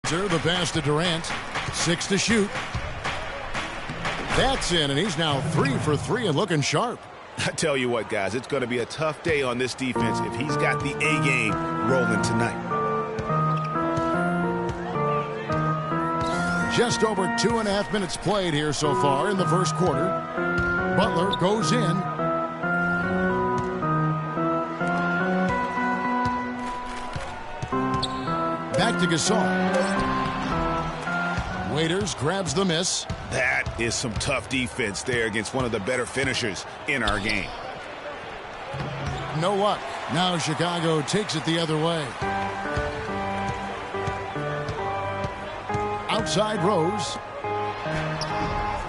The pass to Durant. 6 to shoot. That's in, and he's now 3 for 3 and looking sharp. I tell you what, guys, it's going to be a tough day on this defense if he's got the A game rolling tonight. Just over 2.5 minutes played here so far in the first quarter. Butler goes in. Back to Gasol. Waiters grabs the miss. That is some tough defense there against one of the better finishers in our game. No luck. Now Chicago takes it the other way. Outside Rose.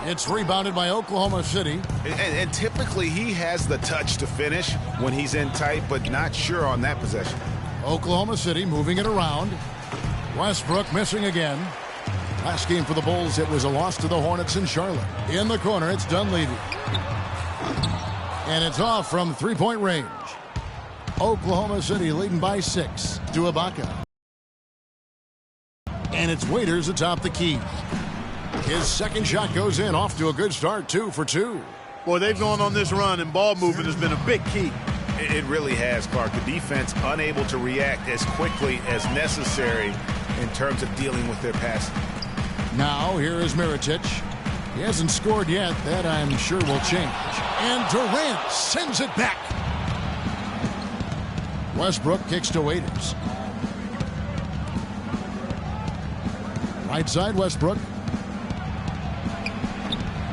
It's rebounded by Oklahoma City. And typically he has the touch to finish when he's in tight, but not sure on that possession. Oklahoma City moving it around. Westbrook missing again. Last game for the Bulls, it was a loss to the Hornets in Charlotte. In the corner, it's Dunleavy. And it's off from three-point range. Oklahoma City leading by 6 to Ibaka. And it's Waiters atop the key. His second shot goes in, off to a good start, 2 for 2. Boy, they've gone on this run, and ball movement has been a big key. It really has, Clark. The defense unable to react as quickly as necessary in terms of dealing with their passing. Now, here is Mirotic. He hasn't scored yet. That, I'm sure, will change. And Durant sends it back. Westbrook kicks to Waiters. Right side, Westbrook.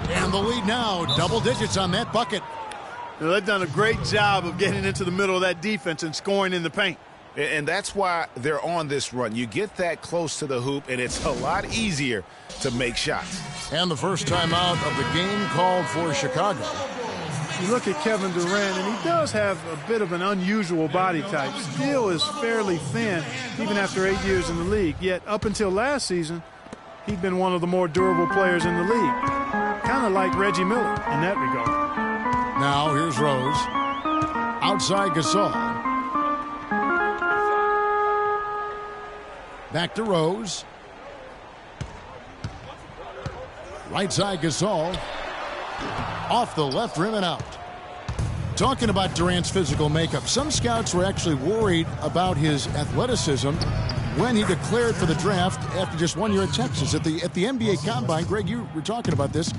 And the lead now, double digits on that bucket. Now, they've done a great job of getting into the middle of that defense and scoring in the paint. And that's why they're on this run. You get that close to the hoop, and it's a lot easier to make shots. And the first timeout of the game called for Chicago. You look at Kevin Durant, and he does have a bit of an unusual body type. Still is fairly thin, even after 8 years in the league. Yet, up until last season, he'd been one of the more durable players in the league. Kind of like Reggie Miller in that regard. Now, here's Rose. Outside Gasol. Back to Rose. Right side Gasol. Off the left rim and out. Talking about Durant's physical makeup, some scouts were actually worried about his athleticism when he declared for the draft after just 1 year at Texas. At the NBA Combine, Greg, you were talking about this.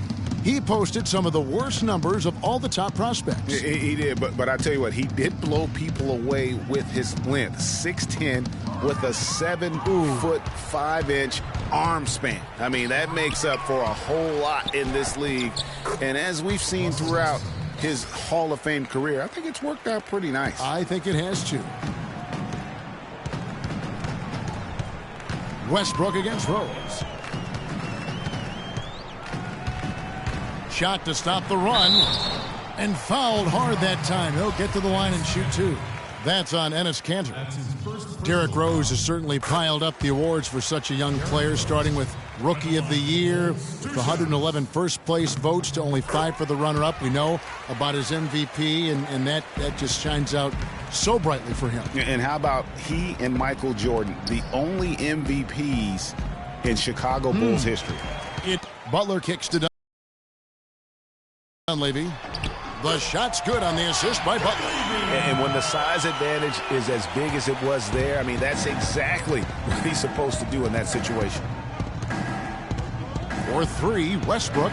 He posted some of the worst numbers of all the top prospects. He did, but I tell you what, he did blow people away with his length. 6'10", with a 7'5" arm span. I mean, that makes up for a whole lot in this league. And as we've seen throughout his Hall of Fame career, I think it's worked out pretty nice. I think it has too. Westbrook against Rose. Shot to stop the run, and fouled hard that time. He'll get to the line and shoot 2. That's on Enes Kanter. Derrick Rose has certainly piled up the awards for such a young player, starting with Rookie of the Year, the 111 first-place votes to only 5 for the runner-up. We know about his MVP, and that just shines out so brightly for him. And how about he and Michael Jordan, the only MVPs in Chicago Bulls history? Butler kicks to Dunleavy. The shot's good on the assist by Butler. And when the size advantage is as big as it was there, I mean, that's exactly what he's supposed to do in that situation. For 3, Westbrook.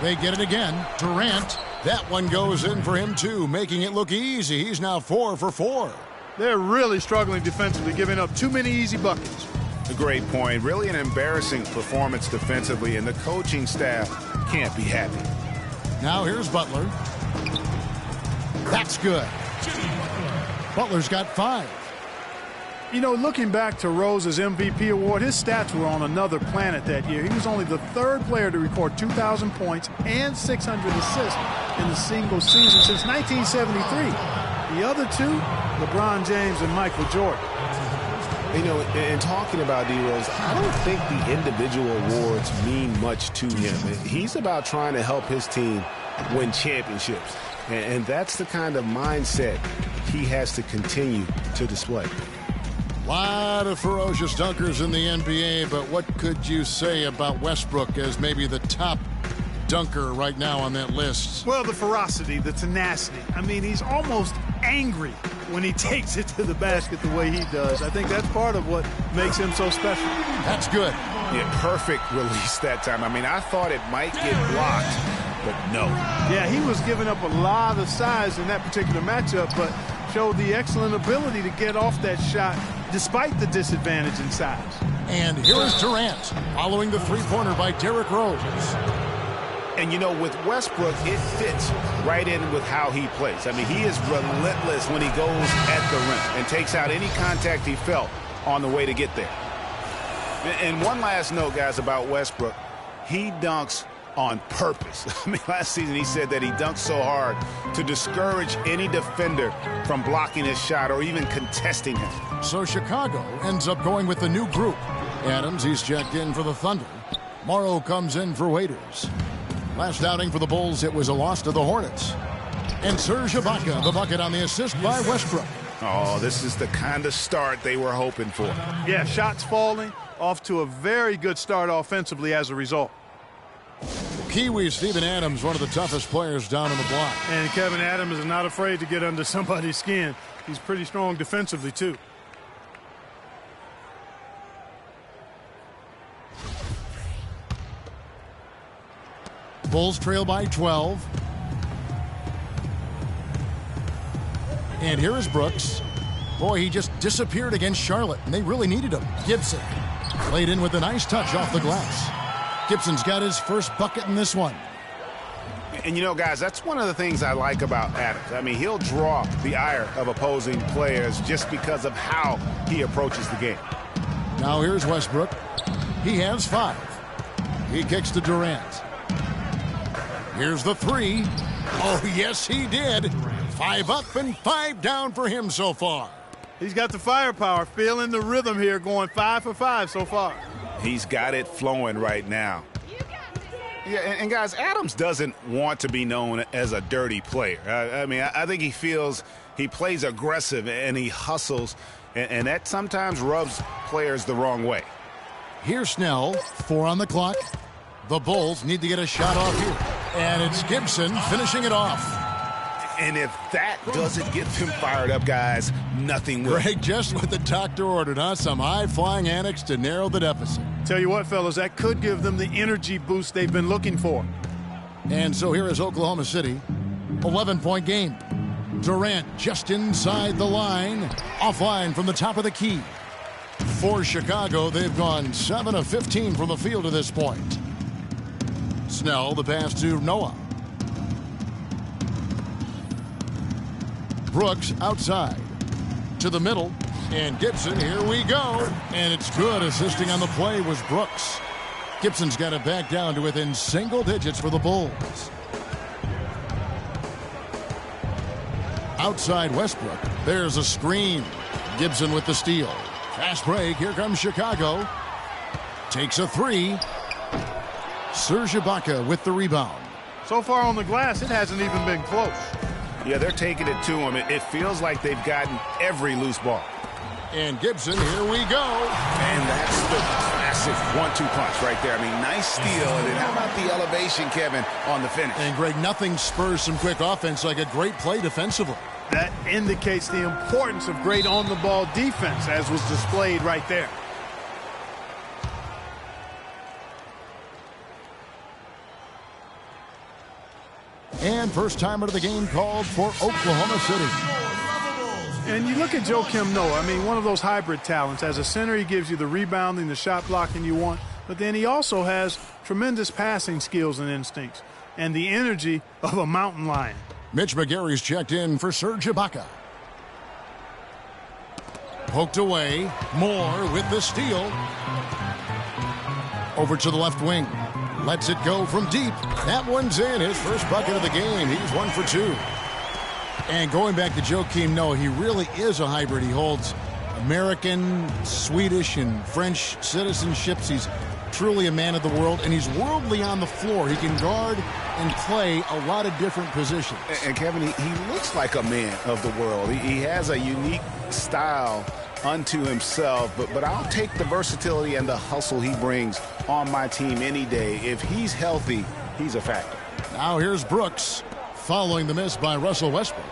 They get it again. Durant. That one goes in for him, too, making it look easy. He's now 4 for 4. They're really struggling defensively, giving up too many easy buckets. A great point. Really an embarrassing performance defensively, and the coaching staff can't be happy. Now here's Butler. That's good. Butler's got 5. You know, looking back to Rose's MVP award, his stats were on another planet that year. He was only the 3rd player to record 2,000 points and 600 assists in a single season since 1973. The other 2, LeBron James and Michael Jordan. You know, in talking about D-Rose, I don't think the individual awards mean much to him. He's about trying to help his team win championships. And that's the kind of mindset he has to continue to display. A lot of ferocious dunkers in the NBA, but what could you say about Westbrook as maybe the top dunker right now on that list? Well, the ferocity, the tenacity. I mean, he's almost angry when he takes it to the basket the way he does. I think that's part of what makes him so special. That's good. Yeah, perfect release that time. I mean, I thought it might get blocked, but no. Yeah, he was giving up a lot of size in that particular matchup, but showed the excellent ability to get off that shot despite the disadvantage in size. And here is Durant following the three-pointer by Derrick Rose. And, you know, with Westbrook, it fits right in with how he plays. I mean, he is relentless when he goes at the rim and takes out any contact he felt on the way to get there. And one last note, guys, about Westbrook. He dunks on purpose. I mean, last season he said that he dunked so hard to discourage any defender from blocking his shot or even contesting him. So Chicago ends up going with the new group. Adams, he's checked in for the Thunder. Morrow comes in for Waiters. Last outing for the Bulls, it was a loss to the Hornets. And Serge Ibaka, the bucket on the assist by Westbrook. Oh, this is the kind of start they were hoping for. Yeah, shots falling, off to a very good start offensively as a result. Kiwi Steven Adams, one of the toughest players down on the block. And Kevin Adams is not afraid to get under somebody's skin. He's pretty strong defensively, too. Bulls trail by 12. And here is Brooks. Boy, he just disappeared against Charlotte, and they really needed him. Gibson played in with a nice touch off the glass. Gibson's got his first bucket in this one. And, you know, guys, that's one of the things I like about Adams. I mean, he'll draw the ire of opposing players just because of how he approaches the game. Now here's Westbrook. He has 5. He kicks to Durant. Here's the 3. Oh, yes, he did. 5 up and 5 down for him so far. He's got the firepower, feeling the rhythm here, going 5 for 5 so far. He's got it flowing right now. Yeah, and guys, Adams doesn't want to be known as a dirty player. I mean, I think he feels he plays aggressive and he hustles, and that sometimes rubs players the wrong way. Here's Snell, 4 on the clock. The Bulls need to get a shot off here. And it's Gibson finishing it off. And if that doesn't get them fired up, guys, nothing will. Greg, just what the doctor ordered, huh? Some high-flying antics to narrow the deficit. Tell you what, fellas, that could give them the energy boost they've been looking for. And so here is Oklahoma City. 11-point game. Durant just inside the line. Offline from the top of the key. For Chicago, they've gone 7 of 15 from the field to this point. Snell, the pass to Noah. Brooks outside to the middle, and Gibson, here we go, and it's good. Assisting on the play was Brooks. Gibson's got it back down to within single digits for the Bulls. Outside Westbrook, there's a screen. Gibson with the steal. Fast break, here comes Chicago. Takes a 3. Serge Ibaka with the rebound. So far on the glass, it hasn't even been close. Yeah, they're taking it to him. It feels like they've gotten every loose ball. And Gibson, here we go. And that's the classic 1-2 punch right there. I mean, nice steal. And then how about the elevation, Kevin, on the finish? And, Greg, nothing spurs some quick offense like a great play defensively. That indicates the importance of great on-the-ball defense, as was displayed right there. And first timer to the game called for Oklahoma City. And you look at Joakim Noah, I mean, one of those hybrid talents. As a center, he gives you the rebounding, the shot blocking you want, but then he also has tremendous passing skills and instincts and the energy of a mountain lion. Mitch McGary's checked in for Serge Ibaka. Poked away. Moore with the steal. Over to the left wing. Lets it go from deep. That one's in. His first bucket of the game. He's 1 for 2. And going back to Joakim Noah, he really is a hybrid. He holds American, Swedish, and French citizenships. He's truly a man of the world, and he's worldly on the floor. He can guard and play a lot of different positions. And Kevin, he looks like a man of the world. He has a unique style unto himself, but I'll take the versatility and the hustle he brings on my team any day. If he's healthy, he's a factor. Now here's Brooks following the miss by Russell Westbrook.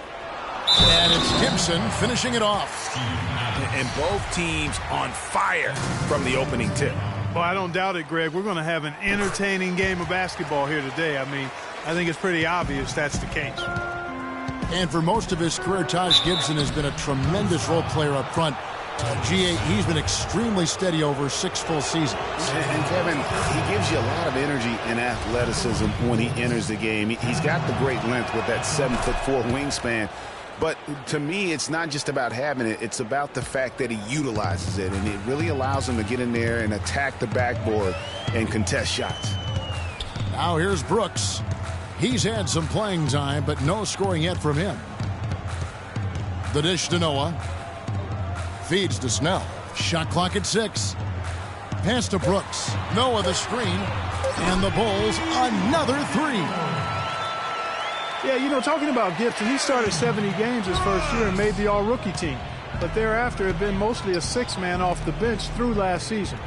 And it's Gibson finishing it off. And both teams on fire from the opening tip. Well, I don't doubt it, Greg. We're going to have an entertaining game of basketball here today. I mean, I think it's pretty obvious that's the case. And for most of his career, Taj Gibson has been a tremendous role player up front. G8, he's been extremely steady over 6 full seasons. And Kevin, he gives you a lot of energy and athleticism when he enters the game. He's got the great length with that 7'4" wingspan. But to me, it's not just about having it. It's about the fact that he utilizes it, and it really allows him to get in there and attack the backboard and contest shots. Now here's Brooks. He's had some playing time, but no scoring yet from him. The dish to Noah. Feeds to Snell. Shot clock at 6. Pass to Brooks. Noah the screen. And the Bulls another 3. Yeah, you know, talking about Gibson, he started 70 games his first year and made the all-rookie team. But thereafter, had been mostly a 6-man off the bench through last season.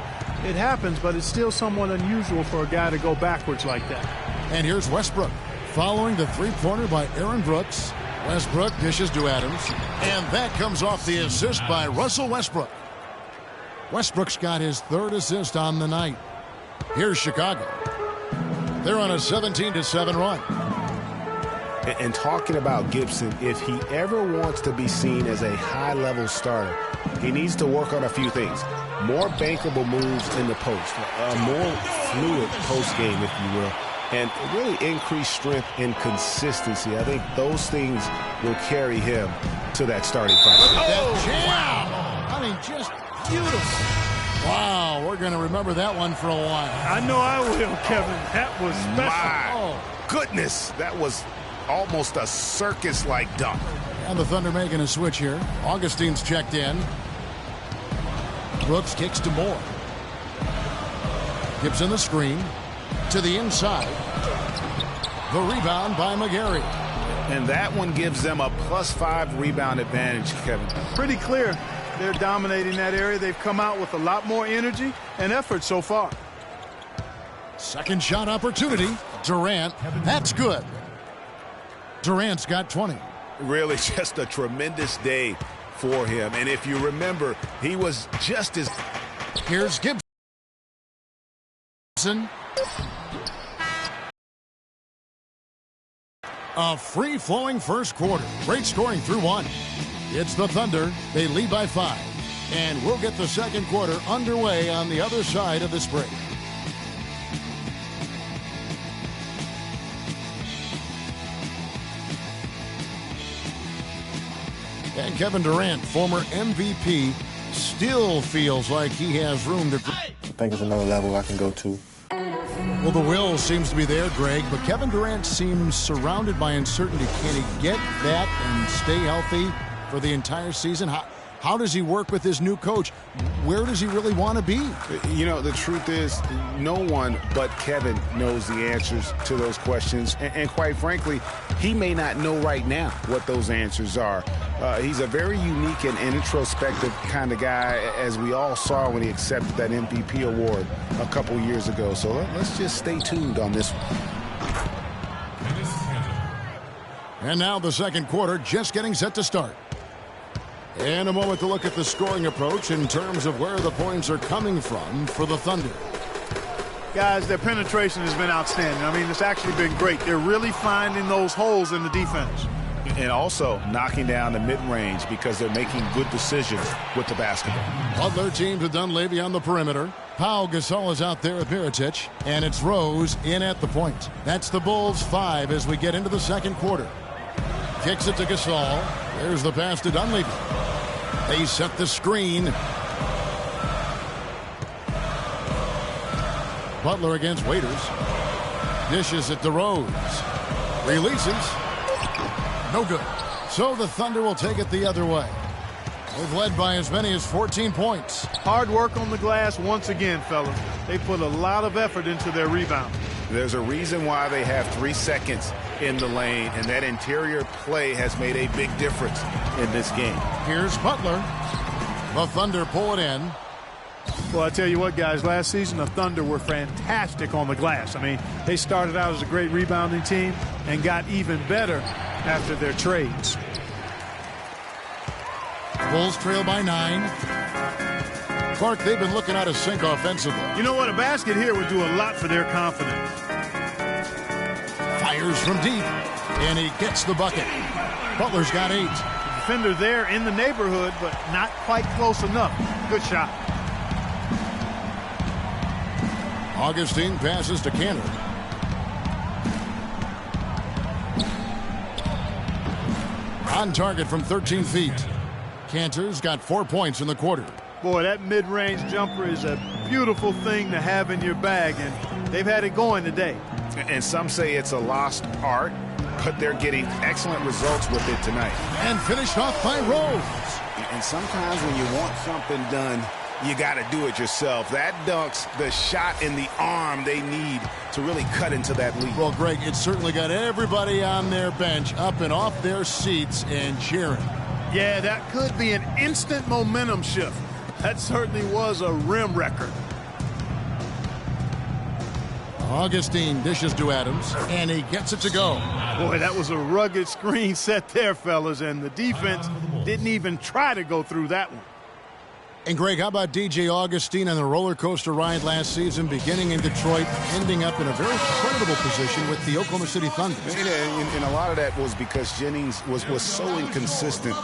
It happens, but it's still somewhat unusual for a guy to go backwards like that. And here's Westbrook following the three-pointer by Aaron Brooks. Westbrook dishes to Adams. And that comes off the assist by Russell Westbrook. Westbrook's got his 3rd assist on the night. Here's Chicago. They're on a 17-7 run. And talking about Gibson, if he ever wants to be seen as a high-level starter, he needs to work on a few things. More bankable moves in the post, a more fluid post game, if you will, and really increased strength and consistency. I think those things will carry him to that starting five. That jam! Wow. I mean, just beautiful. Wow, we're going to remember that one for a while. I know I will, Kevin. That was special. My goodness, that was almost a circus-like dunk. And the Thunder making a switch here. Augustine's checked in. Brooks kicks to Moore. Gibson the screen. To the inside. The rebound by McGarry. And that one gives them a +5 rebound advantage, Kevin. Pretty clear. They're dominating that area. They've come out with a lot more energy and effort so far. Second shot opportunity. Durant. That's good. Durant's got 20. Really just a tremendous day for him. And if you remember, he was just as... Here's Gibson. A free-flowing first quarter. Great scoring through 1. It's the Thunder. They lead by 5. And we'll get the second quarter underway on the other side of this break. And Kevin Durant, former MVP, still feels like he has room to... I think it's another level I can go to. Well, the will seems to be there, Greg, but Kevin Durant seems surrounded by uncertainty. Can he get that and stay healthy for the entire season? How does he work with his new coach? Where does he really want to be? You know, the truth is, no one but Kevin knows the answers to those questions. And quite frankly, he may not know right now what those answers are. He's a very unique and introspective kind of guy, as we all saw when he accepted that MVP award a couple years ago. So let's just stay tuned on this one. And now the second quarter just getting set to start. And a moment to look at the scoring approach in terms of where the points are coming from for the Thunder. Guys, their penetration has been outstanding. I mean, it's actually been great. They're really finding those holes in the defense. And also knocking down the mid-range because they're making good decisions with the basketball. Other teams have done Levy on the perimeter. Pau Gasol is out there with Mirotic. And it's Rose in at the point. That's the Bulls 5 as we get into the second quarter. Kicks it to Gasol. There's the pass to Dunleavy. They set the screen. Butler against Waiters. Dishes it to Rose. Releases. No good. So the Thunder will take it the other way. They've led by as many as 14 points. Hard work on the glass once again, fellas. They put a lot of effort into their rebound. There's a reason why they have 3 seconds in the lane, and that interior play has made a big difference in this game. Here's Butler. The Thunder pull it in. Well, I tell you what, guys, last season the Thunder were fantastic on the glass. I mean, they started out as a great rebounding team and got even better after their trades. Bulls trail by 9. Clark, they've been looking out of sync offensively. You know what? A basket here would do a lot for their confidence. Fires from deep, and he gets the bucket. Butler's got 8. The defender there in the neighborhood, but not quite close enough. Good shot. Augustine passes to Kanter. On target from 13 feet. Kanter's got 4 points in the quarter. Boy, that mid-range jumper is a beautiful thing to have in your bag, and they've had it going today. And some say it's a lost art, but they're getting excellent results with it tonight. And finished off by Rose. And sometimes when you want something done, you got to do it yourself. That dunks the shot in the arm they need to really cut into that lead. Well, Greg, it certainly got everybody on their bench up and off their seats and cheering. Yeah, that could be an instant momentum shift. That certainly was a rim record. Augustine dishes to Adams, and he gets it to go. Boy, that was a rugged screen set there, fellas, and the defense didn't even try to go through that one. And, Greg, how about DJ Augustine on the roller coaster ride last season, beginning in Detroit, ending up in a very creditable position with the Oklahoma City Thunder? And a lot of that was because Jennings was so inconsistent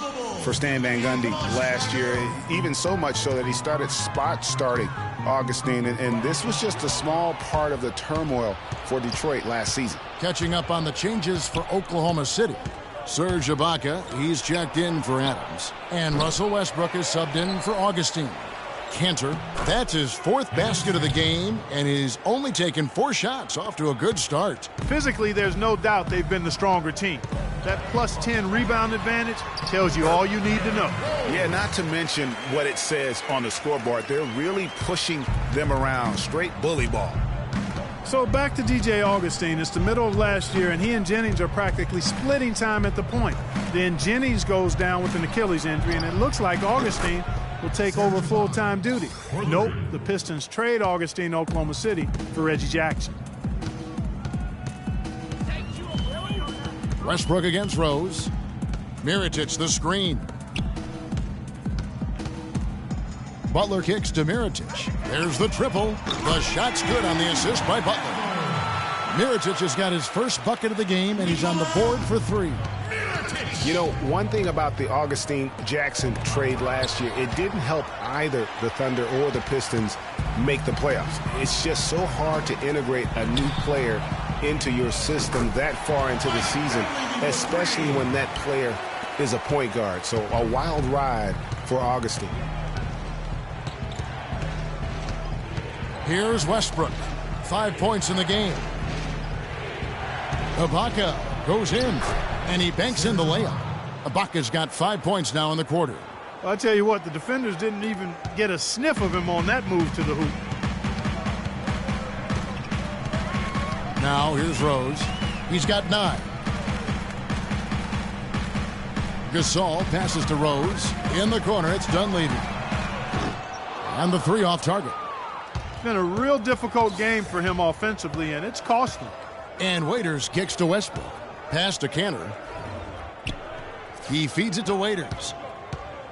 for Stan Van Gundy last year, even so much so that he started starting Augustine, and this was just a small part of the turmoil for Detroit last season. Catching up on the changes for Oklahoma City. Serge Ibaka, he's checked in for Adams. And Russell Westbrook is subbed in for Augustine. Kanter, that's his 4th basket of the game, and he's only taken 4 shots, off to a good start. Physically, there's no doubt they've been the stronger team. That plus 10 rebound advantage tells you all you need to know. Yeah, not to mention what it says on the scoreboard. They're really pushing them around. Straight bully ball. So back to DJ Augustine. It's the middle of last year, and he and Jennings are practically splitting time at the point. Then Jennings goes down with an Achilles injury, and it looks like Augustine will take over full-time duty. Nope, the Pistons trade Augustine to Oklahoma City for Reggie Jackson. Westbrook against Rose. Mirotic the screen. Butler kicks to Mirotic. There's the triple. The shot's good on the assist by Butler. Mirotic has got his first bucket of the game, and he's on the board for 3. You know, one thing about the Augustine-Jackson trade last year, it didn't help either the Thunder or the Pistons make the playoffs. It's just so hard to integrate a new player into your system that far into the season, especially when that player is a point guard. So a wild ride for Augustine. Here's Westbrook. 5 points in the game. Ibaka goes in, and he banks in the layup. Ibaka's got 5 points now in the quarter. Well, I tell you what, the defenders didn't even get a sniff of him on that move to the hoop. Now here's Rose. He's got 9. Gasol passes to Rose. In the corner, it's Dunleavy. And the 3 off target. It's been a real difficult game for him offensively, and it's cost him. And Waiters kicks to Westbrook. Pass to Kanter. He feeds it to Waiters.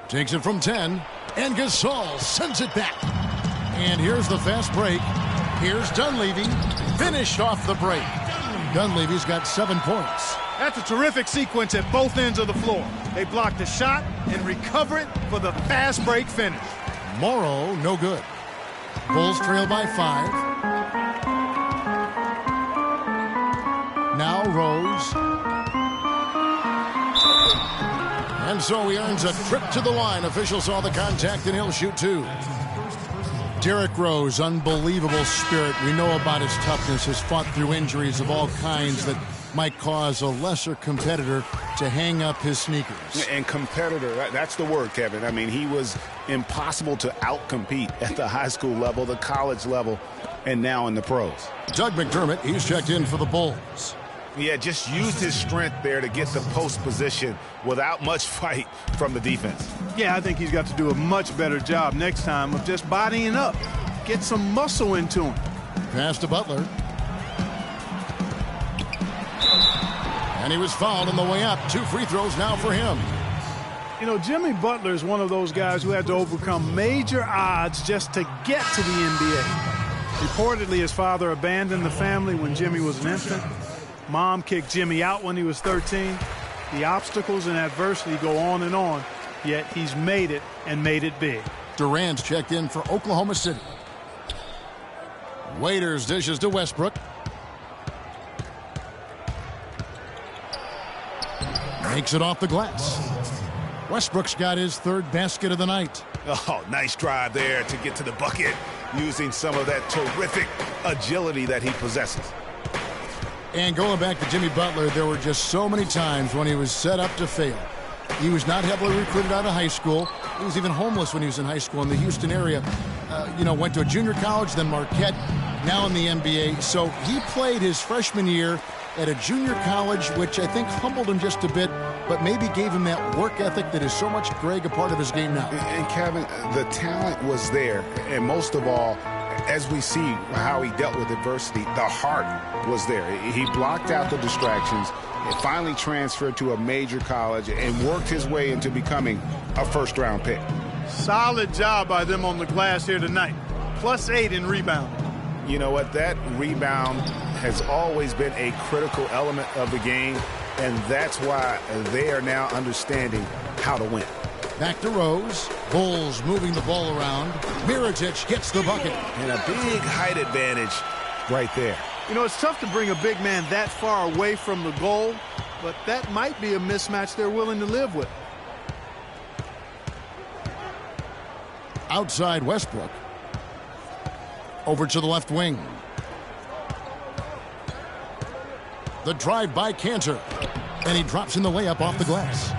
Takes it from 10. And Gasol sends it back. And here's the fast break. Here's Dunleavy. Finished off the break. Dunleavy's got 7 points. That's a terrific sequence at both ends of the floor. They block the shot and recover it for the fast break finish. Morrow, no good. Bulls trail by 5. Now Rose. And so he earns a trip to the line. Officials saw the contact, and he'll shoot 2. Derrick Rose, unbelievable spirit. We know about his toughness, has fought through injuries of all kinds that might cause a lesser competitor to hang up his sneakers. And competitor, that's the word, Kevin. I mean, he was impossible to outcompete at the high school level, the college level, and now in the pros. Doug McDermott, he's checked in for the Bulls. Yeah, just used his strength there to get the post position without much fight from the defense. Yeah, I think he's got to do a much better job next time of just bodying up. Get some muscle into him. Pass to Butler. And he was fouled on the way up. 2 free throws now for him. You know, Jimmy Butler is one of those guys who had to overcome major odds just to get to the NBA. Reportedly, his father abandoned the family when Jimmy was an infant. Mom kicked Jimmy out when he was 13. The obstacles and adversity go on, yet he's made it and made it big. Durant's checked in for Oklahoma City. Waiters dishes to Westbrook. Makes it off the glass. Westbrook's got his 3rd basket of the night. Oh, nice drive there to get to the bucket using some of that terrific agility that he possesses. And going back to Jimmy Butler, there were just so many times when he was set up to fail. He was not heavily recruited out of high school. He was even homeless when he was in high school in the Houston area. Went to a junior college, then Marquette, now in the NBA. So he played his freshman year at a junior college, which I think humbled him just a bit, but maybe gave him that work ethic that is so much, Greg, a part of his game now. And Kevin, the talent was there. And most of all, as we see how he dealt with adversity, the heart was there. He blocked out the distractions, and finally transferred to a major college and worked his way into becoming a first-round pick. Solid job by them on the glass here tonight. +8 in rebound. You know what? That rebound has always been a critical element of the game, and that's why they are now understanding how to win. Back to Rose. Bulls moving the ball around. Mirotic gets the bucket. And a big height advantage right there. You know, it's tough to bring a big man that far away from the goal, but that might be a mismatch they're willing to live with. Outside Westbrook. Over to the left wing. The drive by Kanter. And he drops in the layup off the glass.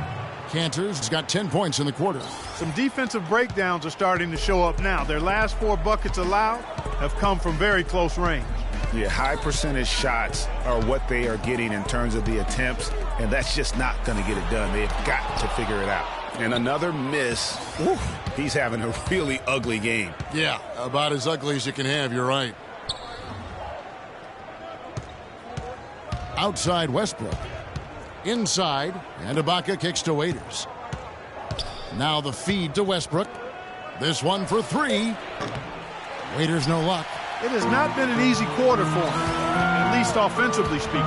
Kanter's got 10 points in the quarter. Some defensive breakdowns are starting to show up now. Their last 4 buckets allowed have come from very close range. Yeah, high percentage shots are what they are getting in terms of the attempts, and that's just not going to get it done. They've got to figure it out. And another miss. Woo, he's having a really ugly game. Yeah, about as ugly as you can have, you're right. Outside Westbrook. Inside, and Ibaka kicks to Waiters. Now the feed to Westbrook. This one for 3. Waiters no luck. It has not been an easy quarter for him, at least offensively speaking.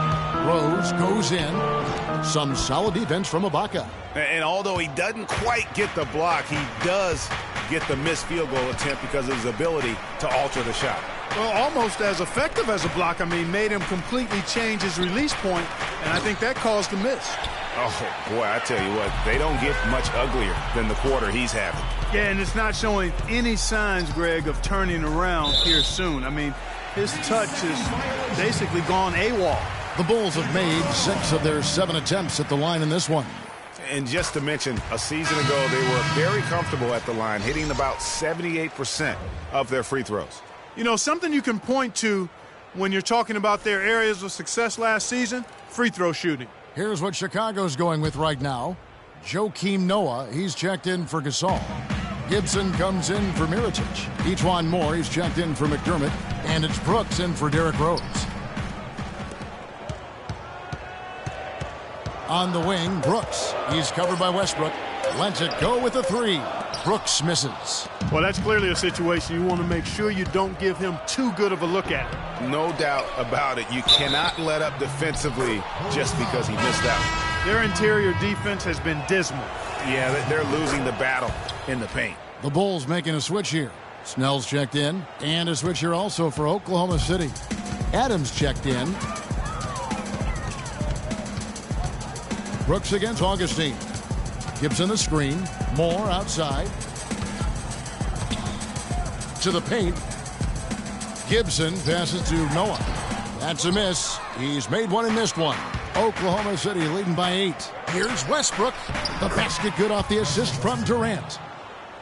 Rose goes in. Some solid defense from Ibaka. And although he doesn't quite get the block, he does get the missed field goal attempt because of his ability to alter the shot. Well, almost as effective as a block. I mean, made him completely change his release point, and I think that caused the miss. Oh, boy, I tell you what, they don't get much uglier than the quarter he's having. Yeah, and it's not showing any signs, Greg, of turning around here soon. I mean, his touch is basically gone AWOL. The Bulls have made 6 of their 7 attempts at the line in this one. And just to mention, a season ago, they were very comfortable at the line, hitting about 78% of their free throws. You know, something you can point to when you're talking about their areas of success last season, free throw shooting. Here's what Chicago's going with right now. Joakim Noah, he's checked in for Gasol. Gibson comes in for Mirotic. Ejuan Moore, he's checked in for McDermott. And it's Brooks in for Derrick Rose. On the wing, Brooks. He's covered by Westbrook. Lets it go with a 3. Brooks misses. Well, that's clearly a situation you want to make sure you don't give him too good of a look at it. No doubt about it. You cannot let up defensively just because he missed out. Their interior defense has been dismal. Yeah, they're losing the battle in the paint. The Bulls making a switch here. Snell's checked in, and a switch here also for Oklahoma City. Adams checked in. Brooks against Augustine. Gibson the screen. Moore outside. To the paint. Gibson passes to Noah. That's a miss. He's made one and missed one. Oklahoma City leading by 8. Here's Westbrook. The basket good off the assist from Durant.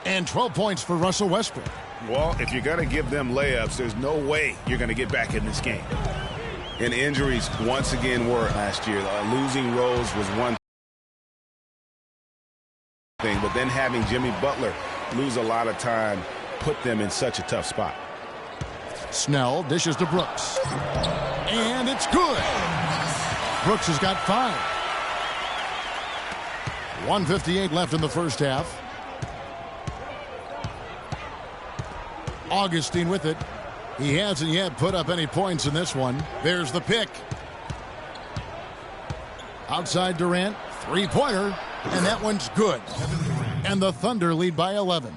And 12 points for Russell Westbrook. Well, if you're going to give them layups, there's no way you're going to get back in this game. And injuries once again were last year. Losing Rose was one thing, but then having Jimmy Butler lose a lot of time put them in such a tough spot. Snell dishes to Brooks. And it's good. Brooks has got 5. 1:58 left in the first half. Augustine with it. He hasn't yet put up any points in this one. There's the pick. Outside Durant, 3-pointer, and that one's good. And the Thunder lead by 11.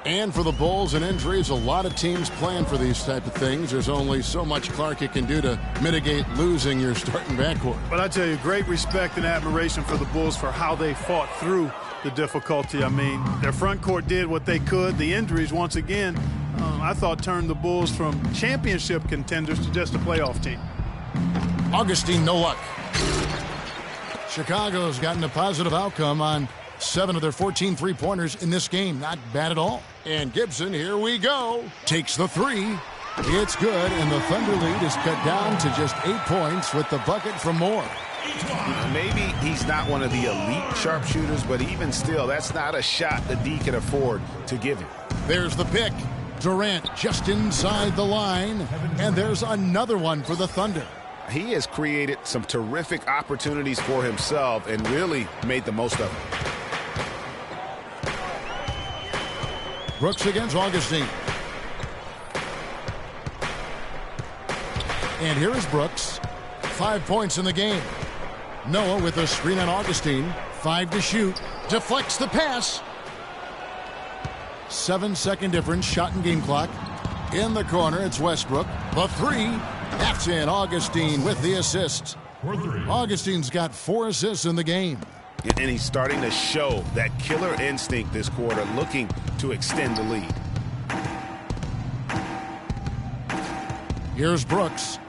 And for the Bulls and injuries, a lot of teams plan for these type of things. There's only so much Clark can do to mitigate losing your starting backcourt. But I tell you, great respect and admiration for the Bulls for how they fought through the difficulty. I mean, their front court did what they could. The injuries, once again, I thought turned the Bulls from championship contenders to just a playoff team. Augustine, no luck. Chicago's gotten a positive outcome on 7 of their 14 three-pointers in this game. Not bad at all. And Gibson, here we go, takes the 3. It's good, and the Thunder lead is cut down to just 8 points with the bucket from Moore. Maybe he's not one of the elite sharpshooters, but even still, that's not a shot that D can afford to give him. There's the pick. Durant just inside the line, and there's another one for the Thunder. He has created some terrific opportunities for himself and really made the most of it. Brooks against Augustine. And here is Brooks. 5 points in the game. Noah with a screen on Augustine. 5 to shoot. Deflects the pass. 7-second difference. Shot and game clock. In the corner, it's Westbrook. The 3. That's in. Augustine with the assist. Augustine's got 4 assists in the game. And he's starting to show that killer instinct this quarter, looking to extend the lead. Here's Brooks.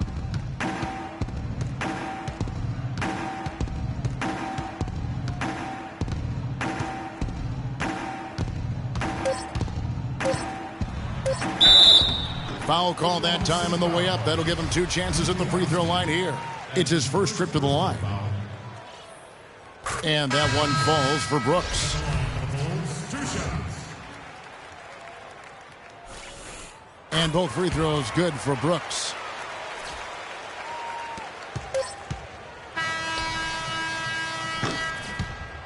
Foul call that time on the way up. That'll give him 2 chances at the free throw line here. It's his first trip to the line. And that one falls for Brooks. And both free throws good for Brooks.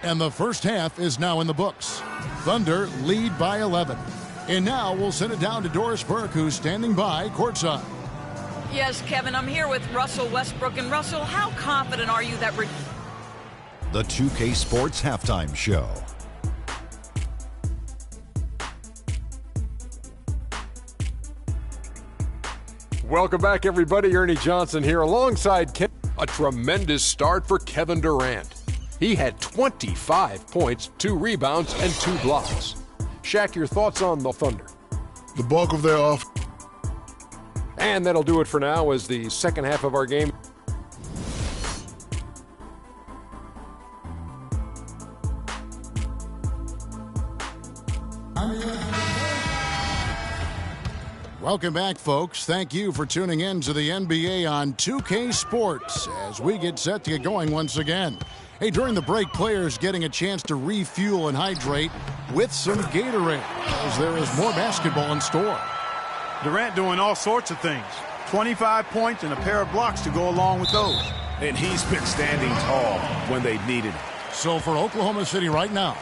And the first half is now in the books. Thunder lead by 11. And now we'll send it down to Doris Burke, who's standing by courtside. Yes, Kevin, I'm here with Russell Westbrook. And Russell, how confident are you that... The 2K Sports Halftime Show. Welcome back, everybody. Ernie Johnson here alongside Ken. A tremendous start for Kevin Durant. He had 25 points, 2 rebounds, and 2 blocks. Shaq, your thoughts on the Thunder? The bulk of their off. And that'll do it for now as the second half of our game. Welcome back, folks. Thank you for tuning in to the NBA on 2K Sports as we get set to get going once again. Hey, during the break, players getting a chance to refuel and hydrate with some Gatorade as there is more basketball in store. Durant doing all sorts of things. 25 points and a pair of blocks to go along with those. And he's been standing tall when they needed him. So for Oklahoma City right now,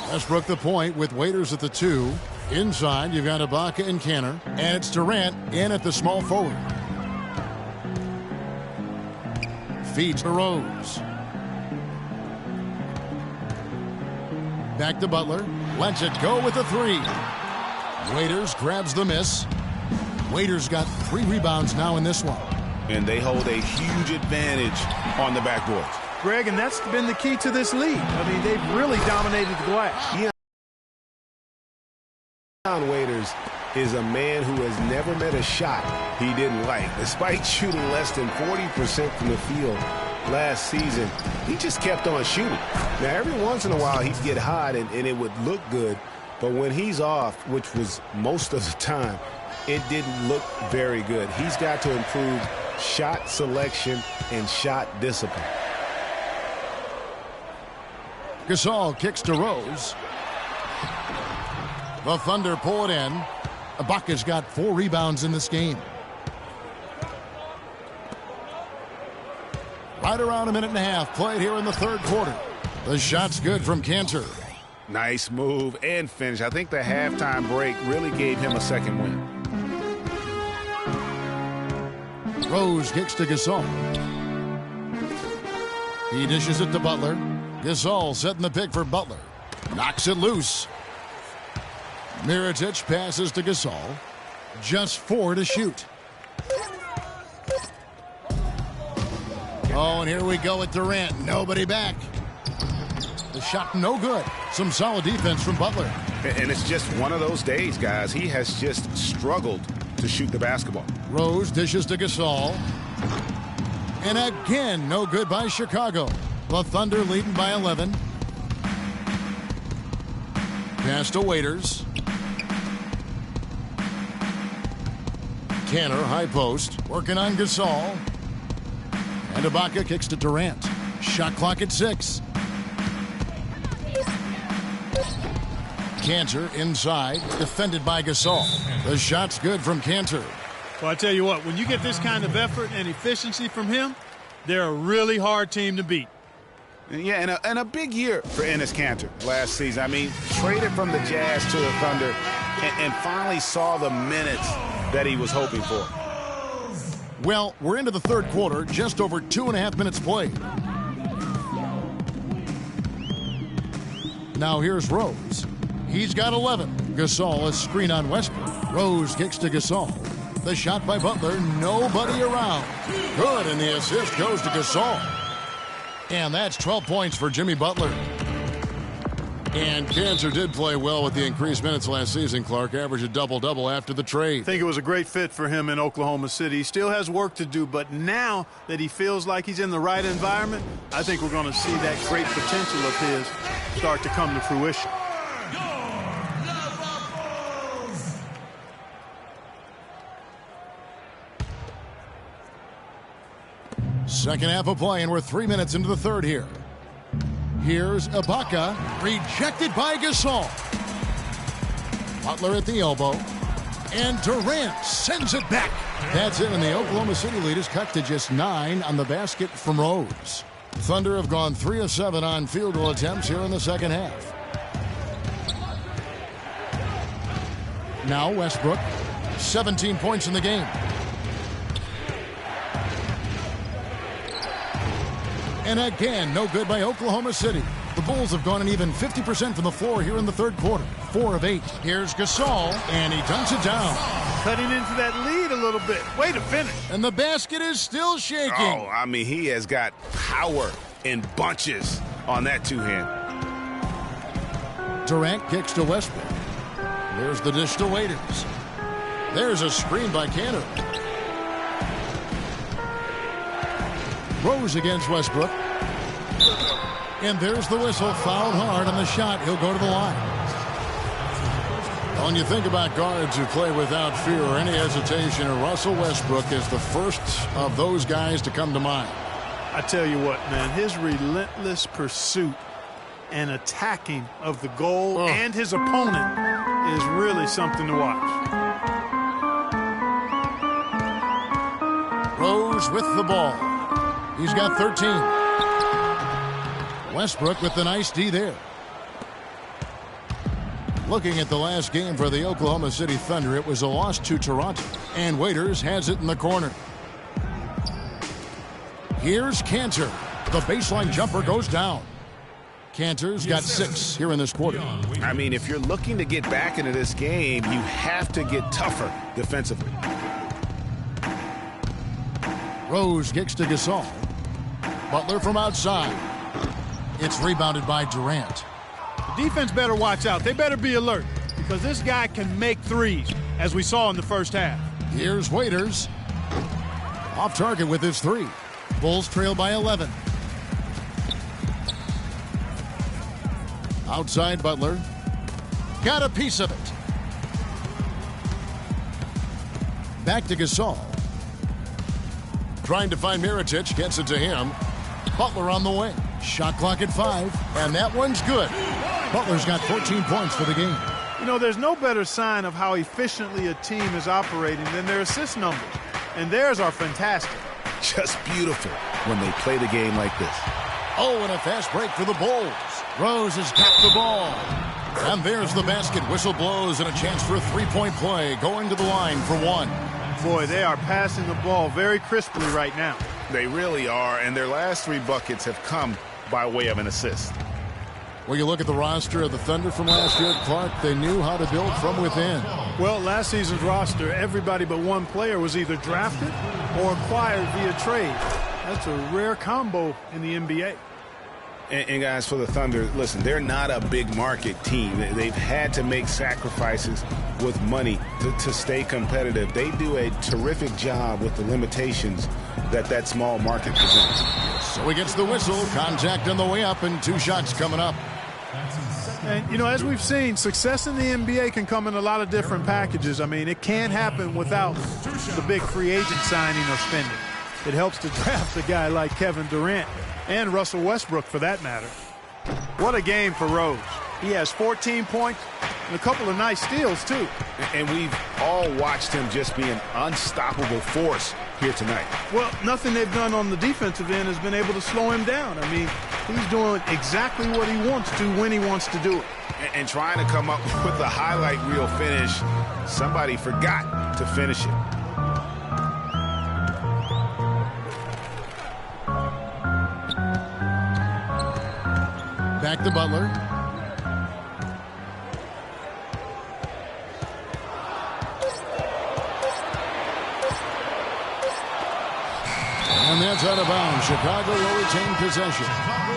Westbrook the point with Waiters at the 2. Inside, you've got Ibaka and Kanter, and it's Durant in at the small forward. Feeds to Rose. Back to Butler. Lets it go with the 3. Waiters grabs the miss. Waiters got 3 rebounds now in this one. And they hold a huge advantage on the backboard. Greg, and that's been the key to this league. I mean, they've really dominated the glass. Dion Waiters is a man who has never met a shot he didn't like. Despite shooting less than 40% from the field last season, he just kept on shooting. Now, every once in a while, he'd get hot and it would look good. But when he's off, which was most of the time, it didn't look very good. He's got to improve shot selection and shot discipline. Gasol kicks to Rose. The Thunder pull it in. Ibaka's got 4 rebounds in this game. Right around a minute and a half played here in the third quarter. The shot's good from Kanter. Nice move and finish. I think the halftime break really gave him a second win. Rose kicks to Gasol. He dishes it to Butler. Gasol setting the pick for Butler. Knocks it loose. Mirotic passes to Gasol. Just 4 to shoot. Oh, and here we go with Durant. Nobody back. The shot no good. Some solid defense from Butler. And it's just one of those days, guys. He has just struggled to shoot the basketball. Rose dishes to Gasol. And again, no good by Chicago. The Thunder leading by 11. Pass to Waiters. Kanter, high post, working on Gasol. And Ibaka kicks to Durant. Shot clock at 6. Kanter inside, defended by Gasol. The shot's good from Kanter. Well, I tell you what, when you get this kind of effort and efficiency from him, they're a really hard team to beat. Yeah, and a big year for Enes Kanter last season. I mean, traded from the Jazz to the Thunder and finally saw the minutes that he was hoping for. Well, we're into the third quarter, just over 2.5 minutes played. Now here's Rose. He's got 11. Gasol is screen on Westbrook. Rose kicks to Gasol. The shot by Butler, nobody around. Good, and the assist goes to Gasol. And that's 12 points for Jimmy Butler. And Kanter did play well with the increased minutes last season, Clark. Averaged a double-double after the trade. I think it was a great fit for him in Oklahoma City. He still has work to do, but now that he feels like he's in the right environment, I think we're going to see that great potential of his start to come to fruition. Second half of play, and we're 3 minutes into the third here. Here's Ibaka, rejected by Gasol. Butler at the elbow, and Durant sends it back. That's it, and the Oklahoma City lead is cut to just 9 on the basket from Rose. Thunder have gone 3 of 7 on field goal attempts here in the second half. Now Westbrook, 17 points in the game. And again, no good by Oklahoma City. The Bulls have gone an even 50% from the floor here in the third quarter. 4 of 8. Here's Gasol, and he dunks it down. Cutting into that lead a little bit. Way to finish. And the basket is still shaking. Oh, I mean, he has got power in bunches on that two-hand. Durant kicks to Westbrook. There's the dish to Waiters. There's a screen by Kanter. Rose against Westbrook. And there's the whistle. Fouled hard on the shot. He'll go to the line. When you think about guards who play without fear or any hesitation, Russell Westbrook is the first of those guys to come to mind. I tell you what, man, his relentless pursuit and attacking of the goal and his opponent is really something to watch. Rose with the ball. He's got 13. Westbrook with the nice D there. Looking at the last game for the Oklahoma City Thunder, it was a loss to Toronto. And Waiters has it in the corner. Here's Kanter. The baseline jumper goes down. Kanter's got 6 here in this quarter. I mean, if you're looking to get back into this game, you have to get tougher defensively. Rose kicks to Gasol. Butler from outside. It's rebounded by Durant. The defense better watch out. They better be alert because this guy can make threes, as we saw in the first half. Here's Waiters. Off target with his 3. Bulls trail by 11. Outside Butler. Got a piece of it. Back to Gasol. Trying to find Mirotic, gets it to him. Butler on the wing. Shot clock at 5, and that one's good. Butler's got 14 points for the game. You know, there's no better sign of how efficiently a team is operating than their assist numbers. And theirs are fantastic. Just beautiful when they play the game like this. Oh, and a fast break for the Bulls. Rose has got the ball. And there's the basket. Whistle blows and a chance for a three-point play. Going to the line for one. Boy, they are passing the ball very crisply right now. They really are, and their last 3 buckets have come by way of an assist. Well, you look at the roster of the Thunder from last year, Clark, they knew how to build from within. Well, last season's roster, everybody but one player was either drafted or acquired via trade. That's a rare combo in the NBA. And guys, for the Thunder, listen, they're not a big market team. They've had to make sacrifices with money to stay competitive. They do a terrific job with the limitations that small market presents. So he gets the whistle, contact on the way up, and 2 shots coming up. And, you know, as we've seen, success in the NBA can come in a lot of different packages. I mean, it can't happen without the big free agent signing or spending. It helps to draft a guy like Kevin Durant and Russell Westbrook, for that matter. What a game for Rose. He has 14 points and a couple of nice steals, too. And we've all watched him just be an unstoppable force here tonight. Well, nothing they've done on the defensive end has been able to slow him down. I mean, he's doing exactly what he wants to when he wants to do it. And trying to come up with a highlight reel finish, somebody forgot to finish it. Back to Butler. And that's out of bounds. Chicago will retain possession.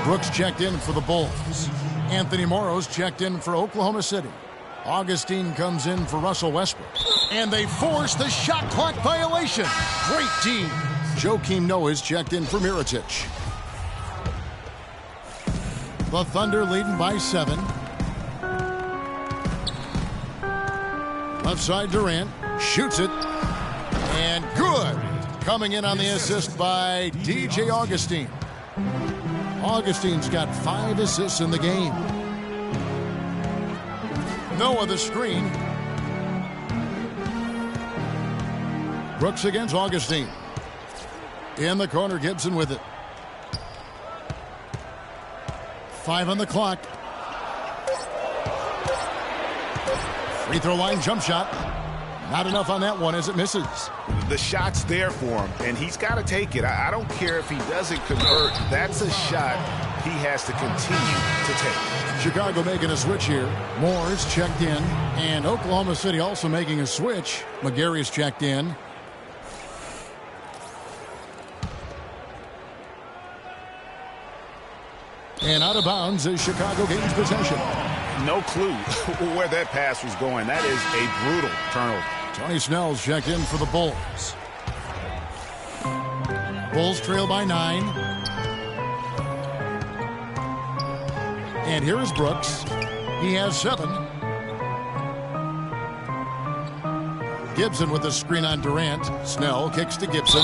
Brooks checked in for the Bulls. Anthony Morrow's checked in for Oklahoma City. Augustine comes in for Russell Westbrook. And they force the shot clock violation. Great team. Joakim Noah's checked in for Mirotic. The Thunder leading by 7. Left side Durant shoots it. And good. Coming in on the assist by DJ Augustine. Augustine's got 5 assists in the game. Noah the screen. Brooks against Augustine. In the corner, Gibson with it. 5 on the clock. Free throw line jump shot. Not enough on that one as it misses. The shot's there for him, and he's got to take it. I don't care if he doesn't convert. That's a shot he has to continue to take. Chicago making a switch here. Moore's checked in, and Oklahoma City also making a switch. McGary's checked in. And out of bounds as Chicago gains possession. No clue where that pass was going. That is a brutal turnover. Tony Snell's checked in for the Bulls. Bulls trail by 9. And here is Brooks. He has 7. Gibson with the screen on Durant. Snell kicks to Gibson.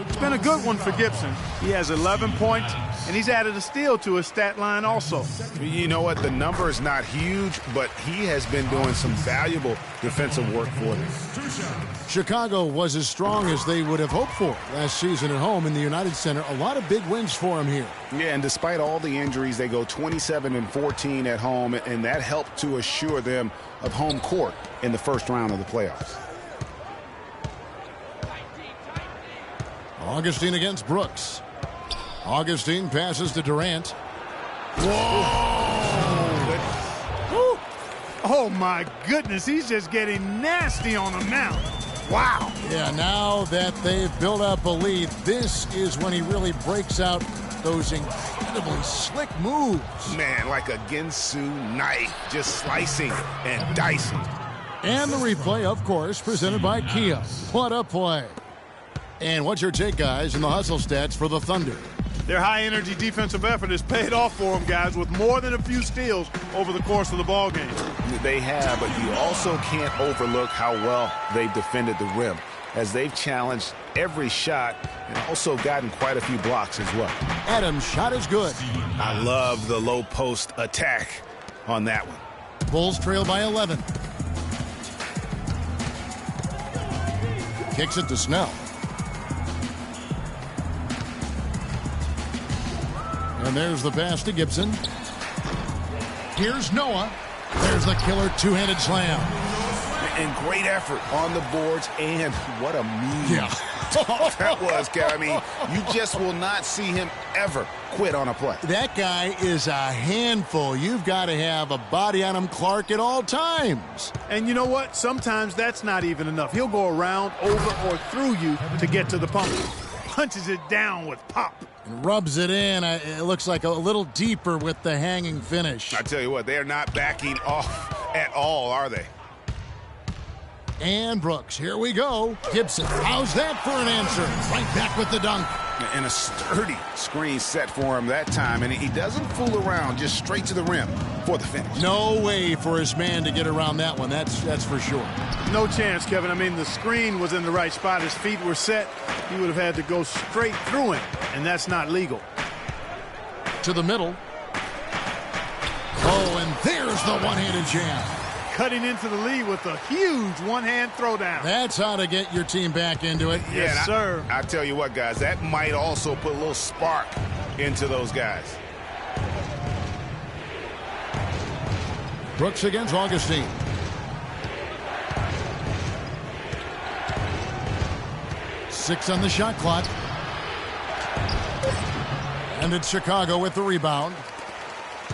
It's been a good one for Gibson. He has 11 points, and he's added a steal to his stat line also. You know what? The number is not huge, but he has been doing some valuable defensive work for them. Chicago was as strong as they would have hoped for last season at home in the United Center. A lot of big wins for them here. Yeah, and despite all the injuries, they go 27-14 at home, and that helped to assure them of home court in the first round of the playoffs. Augustine against Brooks. Augustine passes to Durant. Whoa! Oh, my goodness. He's just getting nasty on him now. Wow. Yeah, now that they've built up a lead, this is when he really breaks out those incredibly slick moves. Man, like a Ginsu knife, just slicing and dicing. And the replay, of course, presented by Kia. What a play. And what's your take, guys, in the hustle stats for the Thunder? Their high-energy defensive effort has paid off for them, guys, with more than a few steals over the course of the ballgame. They have, but you also can't overlook how well they've defended the rim. as they've challenged every shot and also gotten quite a few blocks as well. Adams' shot is good. I love the low post attack on that one. Bulls trail by 11. Kicks it to Snell. And there's the pass to Gibson. Here's Noah. There's the killer two-handed slam. And great effort on the boards, and what a mean that was, Kev. I mean, you just will not see him ever quit on a play. That guy is a handful. You've got to have a body on him, Clark, at all times. And you know what? Sometimes that's not even enough. He'll go around, over, or through you to get to the pump. Punches it down with pop. And rubs it in. It looks like a little deeper with the hanging finish. I tell you what, they are not backing off at all, are they? And Brooks, here we go. Gibson, how's that for an answer? Right back with the dunk. And a sturdy screen set for him that time, and he doesn't fool around, just straight to the rim for the finish. No way for his man to get around that one, that's for sure. No chance, Kevin. I mean, the screen was in the right spot. His feet were set. He would have had to go straight through him, and that's not legal. To the middle. Oh, and there's the one-handed jam. Cutting into the lead with a huge one-hand throwdown. That's how to get your team back into it. Yes, sir. I tell you what, guys, that might also put a little spark into those guys. Brooks against Augustine. Six on the shot clock. And it's Chicago with the rebound.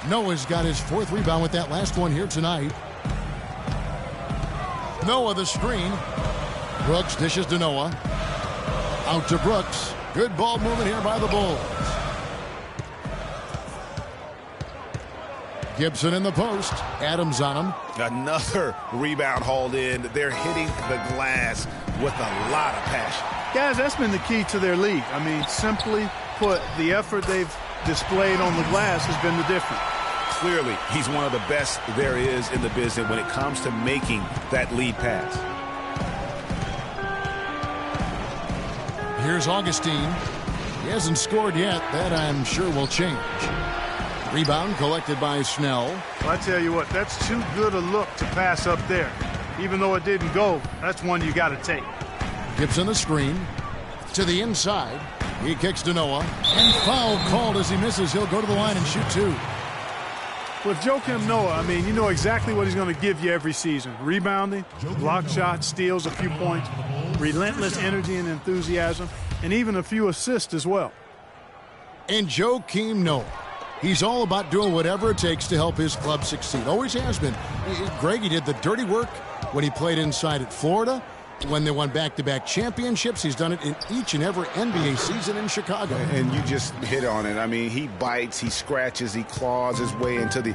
Noah's got his fourth rebound with that last one here tonight. Noah the screen. Brooks dishes to Noah. Out to Brooks. Good ball movement here by the Bulls. Gibson in the post. Adams on him. Another rebound hauled in. They're hitting the glass with a lot of passion. Guys, that's been the key to their lead. I mean, simply put, the effort they've displayed on the glass has been the difference. Clearly, he's one of the best there is in the business when it comes to making that lead pass. Here's Augustine. He hasn't scored yet. That, I'm sure, will change. Rebound collected by Snell. Well, I tell you what, that's too good a look to pass up there. Even though it didn't go, that's one you got to take. Gibson the screen. To the inside. He kicks to Noah. And foul called as he misses. He'll go to the line and shoot two. With Joakim Noah, I mean, you know exactly what he's going to give you every season. Rebounding, block shots, steals a few points, relentless energy and enthusiasm, and even a few assists as well. And Joakim Noah, he's all about doing whatever it takes to help his club succeed. Always has been. Greg, he did the dirty work when he played inside at Florida. When they won back-to-back championships, he's done it in each and every NBA season in Chicago. And you just hit on it. I mean, he bites, he scratches, he claws his way into the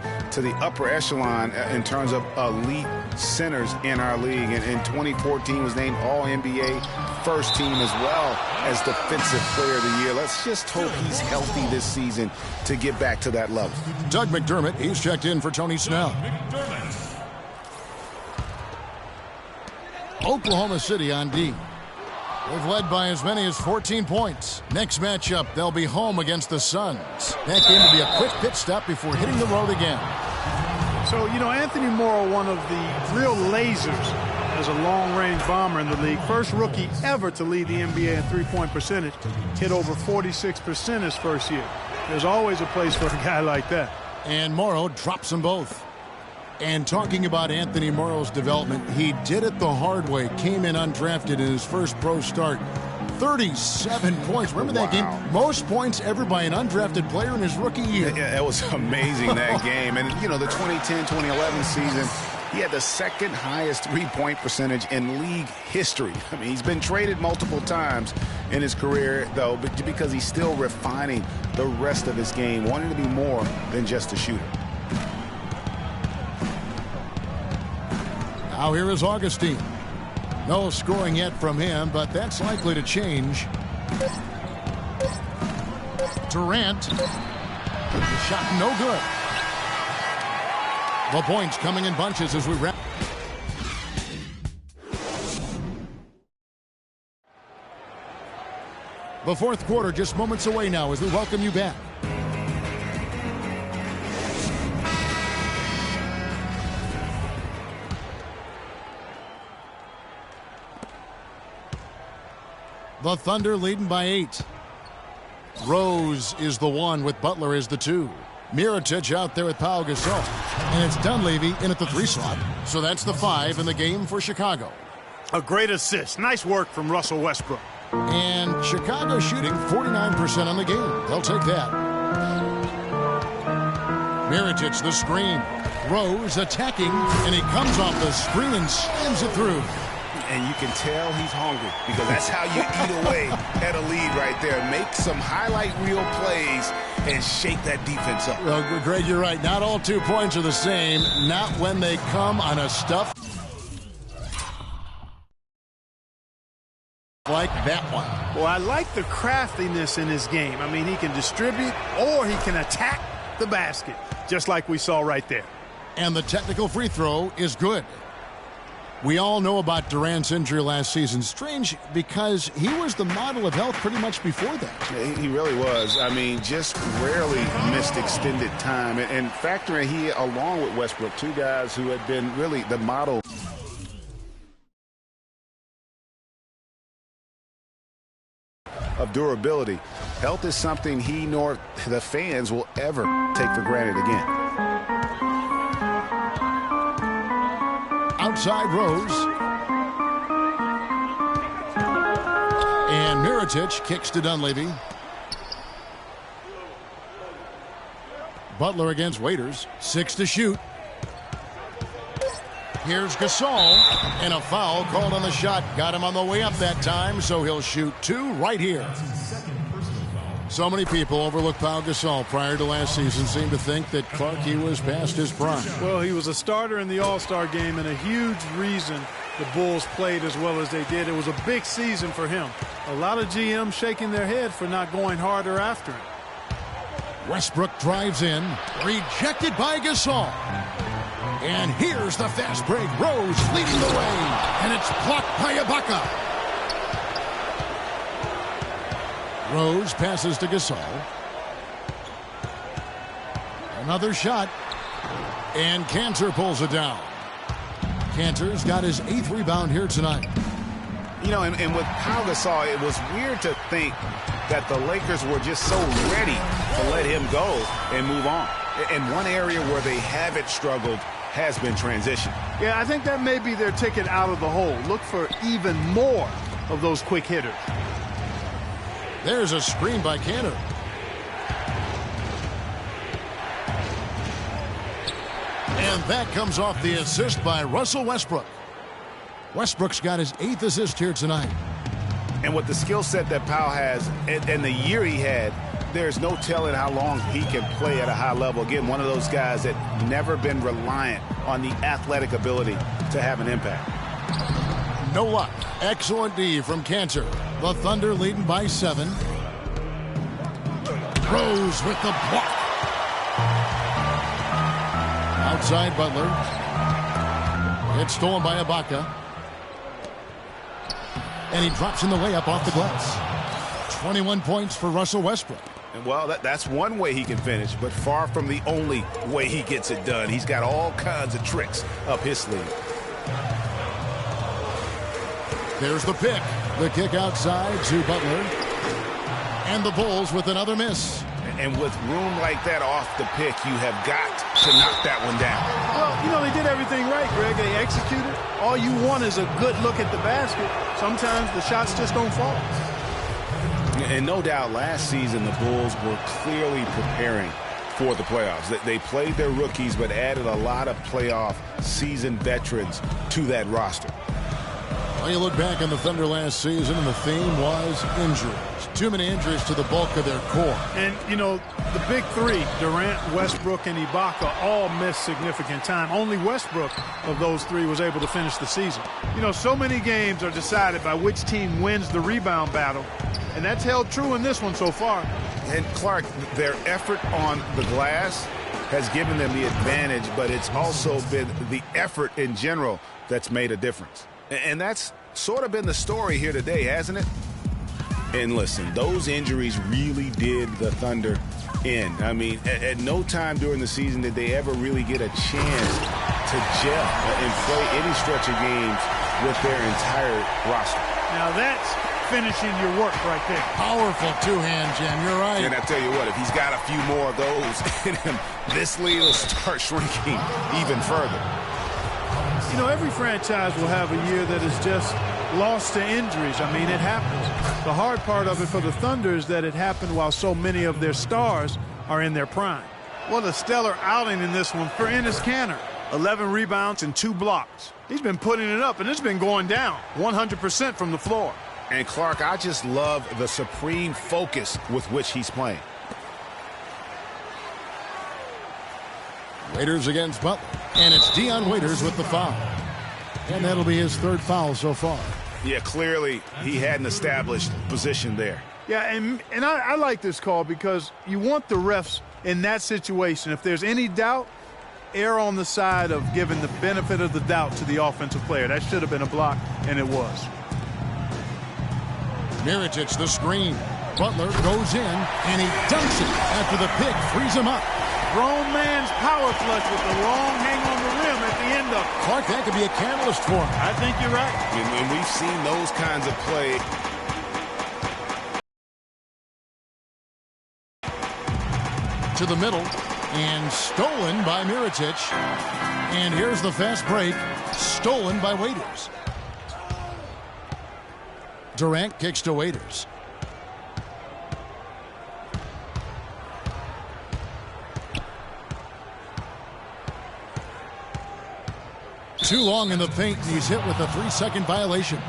upper echelon in terms of elite centers in our league. And in 2014 was named All-NBA first team as well as Defensive Player of the Year. Let's just hope he's healthy this season to get back to that level. Doug McDermott, he's checked in for Tony Snell. Oklahoma City on D. They've led by as many as 14 points. Next matchup, they'll be home against the Suns. That game will be a quick pit stop before hitting the road again. So, you know, Anthony Morrow, one of the real lasers as a long-range bomber in the league. First rookie ever to lead the NBA in three-point percentage. Hit over 46% his first year. There's always a place for a guy like that. And Morrow drops them both. And talking about Anthony Morrow's development, he did it the hard way. Came in undrafted in his first pro start. 37 points. Remember that game? Most points ever by an undrafted player in his rookie year. Yeah, it was amazing, that game. And, you know, the 2010-2011 season, he had the second highest three-point percentage in league history. I mean, he's been traded multiple times in his career, though, because he's still refining the rest of his game, wanting to be more than just a shooter. Now here is Augustine. No scoring yet from him, but that's likely to change. Durant. The shot no good. The points coming in bunches as we wrap. The fourth quarter just moments away now as we welcome you back. The Thunder leading by 8. Rose is the 1 with Butler as the 2. Mirotic out there with Pau Gasol. And it's Dunleavy in at the 3 slot. So that's the 5 in the game for Chicago. A great assist. Nice work from Russell Westbrook. And Chicago shooting 49% on the game. They'll take that. Mirotic the screen. Rose attacking, and he comes off the screen and slams it through. And you can tell he's hungry because that's how you eat away at a lead right there. Make some highlight reel plays and shake that defense up. Well, Greg, you're right. Not all 2 points are the same. Not when they come on a stuff like that one. Well, I like the craftiness in his game. I mean, he can distribute or he can attack the basket, just like we saw right there. And the technical free throw is good. We all know about Durant's injury last season. Strange because he was the model of health pretty much before that. Yeah, he really was. I mean, just rarely missed extended time. And factor in he, along with Westbrook, 2 guys who had been really the model of durability. Health is something he nor the fans will ever take for granted again. Outside Rose. And Mirotic kicks to Dunleavy. Butler against Waiters. 6 to shoot. Here's Gasol. And a foul called on the shot. Got him on the way up that time, so he'll shoot 2 right here. So many people overlook Pau Gasol prior to last season. Seemed to think that Clark, he was past his prime. Well, he was a starter in the All-Star game and a huge reason the Bulls played as well as they did. It was a big season for him. A lot of GMs shaking their head for not going harder after him. Westbrook drives in. Rejected by Gasol. And here's the fast break. Rose leading the way. And it's blocked by Ibaka. Rose passes to Gasol. Another shot. And Kanter pulls it down. Kanter's got his 8th rebound here tonight. You know, and with Pau Gasol, it was weird to think that the Lakers were just so ready to let him go and move on. And one area where they haven't struggled has been transition. Yeah, I think that may be their ticket out of the hole. Look for even more of those quick hitters. There's a screen by Kanter. And that comes off the assist by Russell Westbrook. Westbrook's got his 8th assist here tonight. And with the skill set that Pau has and the year he had, there's no telling how long he can play at a high level. Again, one of those guys that never been reliant on the athletic ability to have an impact. No luck. Excellent D from Kanter. The Thunder leading by 7. Rose with the block. Outside Butler. It's stolen by Ibaka. And he drops in the layup off the glass. 21 points for Russell Westbrook. And well, that's one way he can finish, but far from the only way he gets it done. He's got all kinds of tricks up his sleeve. There's the pick. The kick outside to Butler. And the Bulls with another miss. And with room like that off the pick, you have got to knock that one down. Well, you know, they did everything right, Greg. They executed. All you want is a good look at the basket. Sometimes the shots just don't fall. And no doubt last season the Bulls were clearly preparing for the playoffs. They played their rookies but added a lot of playoff seasoned veterans to that roster. Well, you look back on the Thunder last season, and the theme was injuries. Too many injuries to the bulk of their core. And, you know, the big 3, Durant, Westbrook, and Ibaka, all missed significant time. Only Westbrook of those 3 was able to finish the season. You know, so many games are decided by which team wins the rebound battle, and that's held true in this one so far. And, Clark, their effort on the glass has given them the advantage, but it's also been the effort in general that's made a difference. And that's sort of been the story here today, hasn't it? And listen, those injuries really did the Thunder in. I mean, at no time during the season did they ever really get a chance to gel and play any stretch of games with their entire roster. Now that's finishing your work right there. Powerful two-hand jam. You're right. And I tell you what, if he's got a few more of those in him, this lead will start shrinking even further. You know, every franchise will have a year that is just lost to injuries. I mean, it happens. The hard part of it for the Thunder is that it happened while so many of their stars are in their prime. What a stellar outing in this one for Enes Kanter. 11 rebounds and 2 blocks. He's been putting it up, and it's been going down 100% from the floor. And Clark, I just love the supreme focus with which he's playing. Waiters against Butler. And it's Dion Waiters with the foul. And that'll be his 3rd foul so far. Yeah, clearly he had an established position there. Yeah, and I like this call because you want the refs in that situation. If there's any doubt, err on the side of giving the benefit of the doubt to the offensive player. That should have been a block, and it was. Mirotic, the screen. Butler goes in, and he dunks it after the pick frees him up. Grown man's power flush with the long hang on the rim at the end of it. Clark, that could be a catalyst for him. I think you're right. And we've seen those kinds of plays. To the middle, and stolen by Mirotic. And here's the fast break, stolen by Waiters. Durant kicks to Waiters. Too long in the paint, and he's hit with a 3-second violation.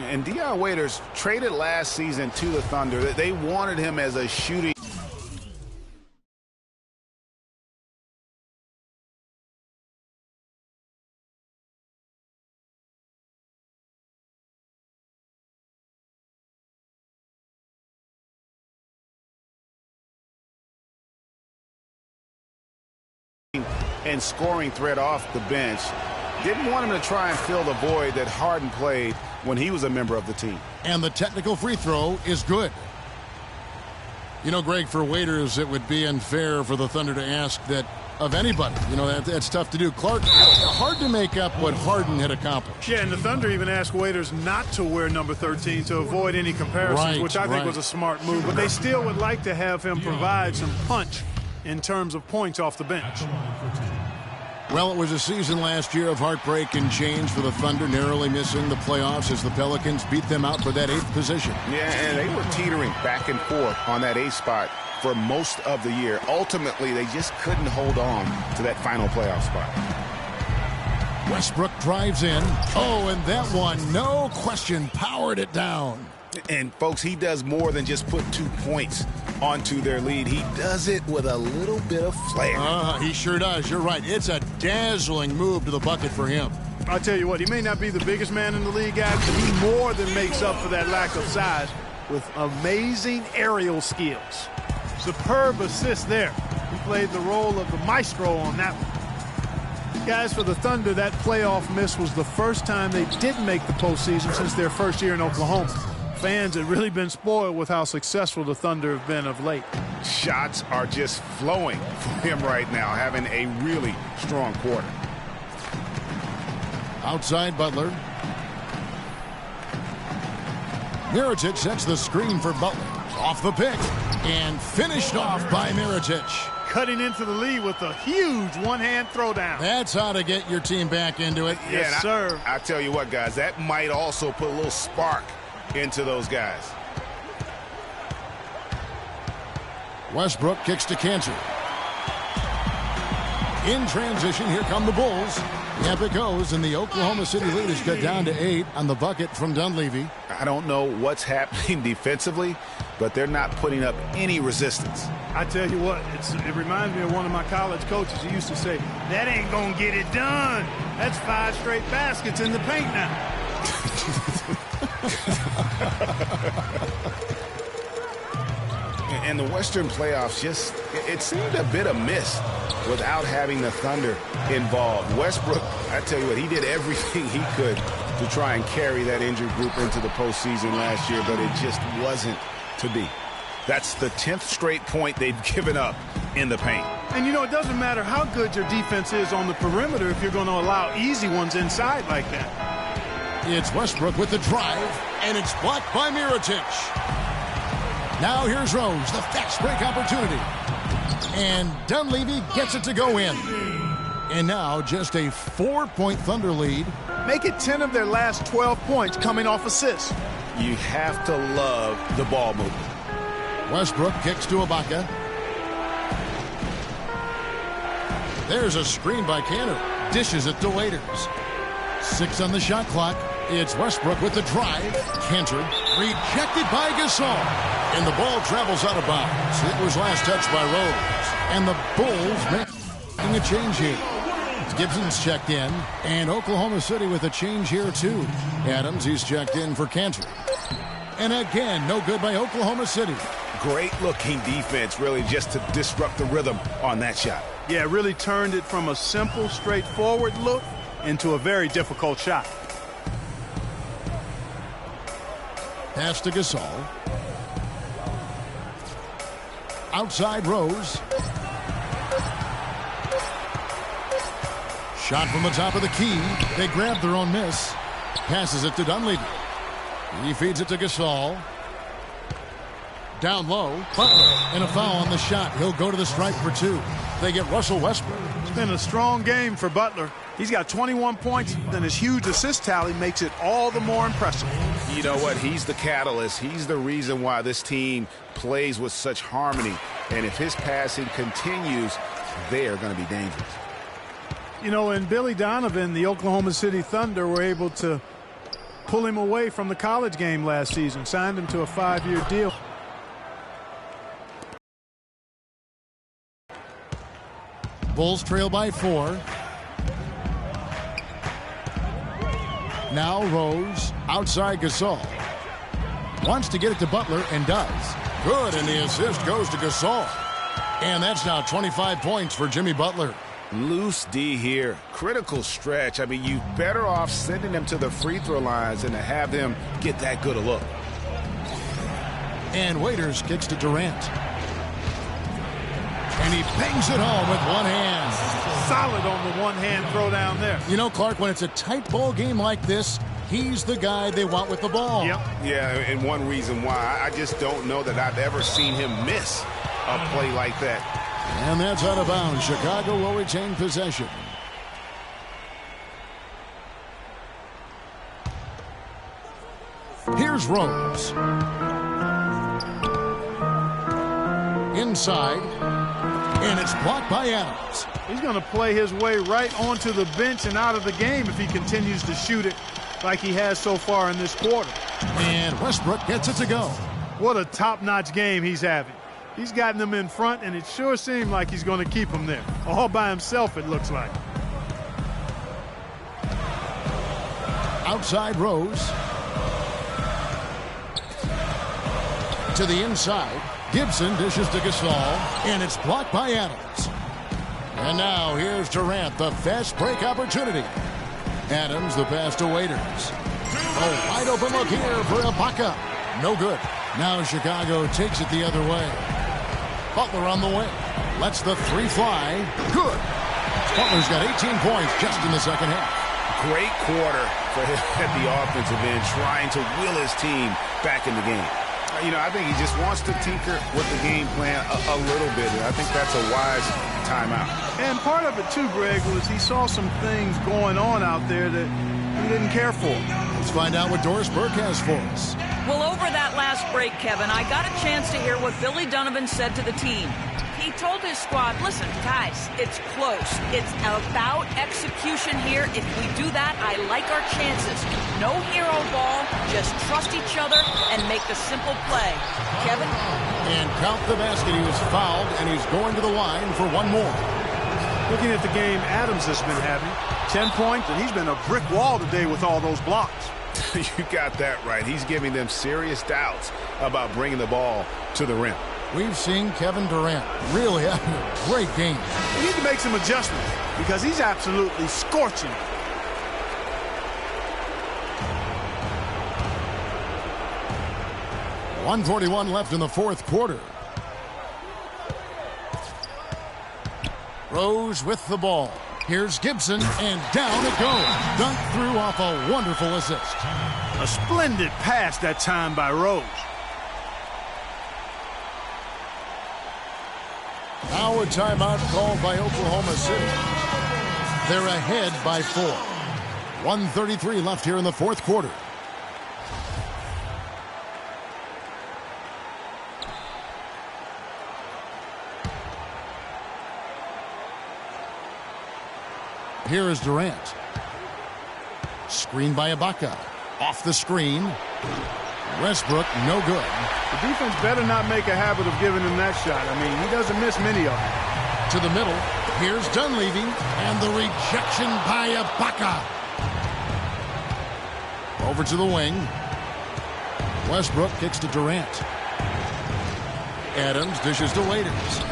And Dion Waiters traded last season to the Thunder. They wanted him as a shooting. And scoring threat off the bench. Didn't want him to try and fill the void that Harden played when he was a member of the team. And the technical free throw is good. You know, Greg, for Waiters, it would be unfair for the Thunder to ask that of anybody. You know, that's tough to do. Clark, hard to make up what Harden had accomplished. Yeah, and the Thunder even asked Waiters not to wear number 13 to avoid any comparisons, which I think was a smart move. But they still would like to have him provide some punch in terms of points off the bench. Well, it was a season last year of heartbreak and change for the Thunder, narrowly missing the playoffs as the Pelicans beat them out for that 8th position. Yeah, and they were teetering back and forth on that 8th spot for most of the year. Ultimately, they just couldn't hold on to that final playoff spot. Westbrook drives in. Oh, and that one, no question, powered it down. And, folks, he does more than just put 2 points onto their lead. He does it with a little bit of flair. He sure does. You're right. It's a dazzling move to the bucket for him. I'll tell you what, he may not be the biggest man in the league, guys, but he more than makes up for that lack of size with amazing aerial skills. Superb assist there. He played the role of the maestro on that one. Guys, for the Thunder, that playoff miss was the first time they didn't make the postseason since their first year in Oklahoma. Fans have really been spoiled with how successful the Thunder have been of late. Shots are just flowing for him right now, having a really strong quarter. Outside Butler. Mirotic sets the screen for Butler. Off the pick. And finished off by Mirotic. Cutting into the lead with a huge one-hand throwdown. That's how to get your team back into it. Yes, sir. I tell you what, guys, that might also put a little spark into those guys. Westbrook kicks to Kanter. In transition, here come the Bulls. Yep, it goes, and the Oklahoma City lead is cut down to 8 on the bucket from Dunleavy. I don't know what's happening defensively, but they're not putting up any resistance. I tell you what, it reminds me of one of my college coaches. He used to say, that ain't gonna get it done. That's 5 straight baskets in the paint now. And the Western playoffs it seemed a bit amiss without having the Thunder involved. Westbrook, I tell you what, he did everything he could to try and carry that injured group into the postseason last year, but it just wasn't to be. That's the 10th straight point they've given up in the paint. And, you know, it doesn't matter how good your defense is on the perimeter if you're going to allow easy ones inside like that. It's Westbrook with the drive, and it's blocked by Mirotic. Now here's Rose, the fast break opportunity. And Dunleavy gets it to go in. And now just a 4-point Thunder lead. Make it 10 of their last 12 points coming off assists. You have to love the ball movement. Westbrook kicks to Ibaka. There's a screen by Kanter. Dishes it to Waiters. 6 on the shot clock. It's Westbrook with the drive. Kanter rejected by Gasol. And the ball travels out of bounds. It was last touched by Rose. And the Bulls making a change here. Gibson's checked in. And Oklahoma City with a change here too. Adams, he's checked in for Kanter. And again, no good by Oklahoma City. Great looking defense, really, just to disrupt the rhythm on that shot. Yeah, really turned it from a simple, straightforward look into a very difficult shot. Pass to Gasol. Outside Rose. Shot from the top of the key. They grab their own miss. Passes it to Dunleavy. He feeds it to Gasol. Down low, Butler, and a foul on the shot. He'll go to the stripe for 2. They get Russell Westbrook. It's been a strong game for Butler. He's got 21 points, and his huge assist tally makes it all the more impressive. You know what? He's the catalyst. He's the reason why this team plays with such harmony. And if his passing continues, they are going to be dangerous. You know, and Billy Donovan, the Oklahoma City Thunder, were able to pull him away from the college game last season, signed him to a 5-year deal. Bulls trail by 4. Now Rose outside Gasol. Wants to get it to Butler and does. Good, and the assist goes to Gasol. And that's now 25 points for Jimmy Butler. Loose D here. Critical stretch. I mean, you're better off sending them to the free throw lines than to have them get that good a look. And Waiters kicks to Durant. And he bangs it home with one hand. Solid on the one-hand throw down there. You know, Clark, when it's a tight ball game like this, he's the guy they want with the ball. Yep. Yeah, and one reason why, I just don't know that I've ever seen him miss a play like that. And that's out of bounds. Chicago will retain possession. Here's Rose. Inside. And it's blocked by Adams. He's going to play his way right onto the bench and out of the game if he continues to shoot it like he has so far in this quarter. And Westbrook gets it to go. What a top-notch game he's having. He's gotten them in front, and it sure seemed like he's going to keep them there. All by himself, it looks like. Outside Rose. To the inside. Gibson dishes to Gasol, and it's blocked by Adams. And now here's Durant, the fast break opportunity. Adams, the pass to Waiters. A wide open look here for Ibaka. No good. Now Chicago takes it the other way. Butler on the wing. Lets the 3 fly. Good. Butler's got 18 points just in the second half. Great quarter for him at the offensive end, trying to will his team back in the game. You know, I think he just wants to tinker with the game plan a little bit, and I think that's a wise timeout. And part of it, too, Greg, was he saw some things going on out there that he didn't care for. Let's find out what Doris Burke has for us. Well, over that last break, Kevin, I got a chance to hear what Billy Donovan said to the team. He told his squad, listen, guys, it's close. It's about execution here. If we do that, I like our chances. No hero ball, just trust each other and make the simple play. Kevin? And count the basket. He was fouled, and he's going to the line for one more. Looking at the game Adams has been having, 10 points, and he's been a brick wall today with all those blocks. You got that right. He's giving them serious doubts about bringing the ball to the rim. We've seen Kevin Durant really having a great game. We need to make some adjustments because he's absolutely scorching. 1:41 left in the fourth quarter. Rose with the ball. Here's Gibson, and down it goes. Dunked through off a wonderful assist. A splendid pass that time by Rose. Now a timeout called by Oklahoma City. They're ahead by 4. 1:33 left here in the fourth quarter. Here is Durant. Screen by Ibaka. Off the screen. Westbrook, no good. The defense better not make a habit of giving him that shot. I mean, he doesn't miss many of them. To the middle. Here's Dunleavy. And the rejection by Ibaka. Over to the wing. Westbrook kicks to Durant. Adams dishes to Waiters.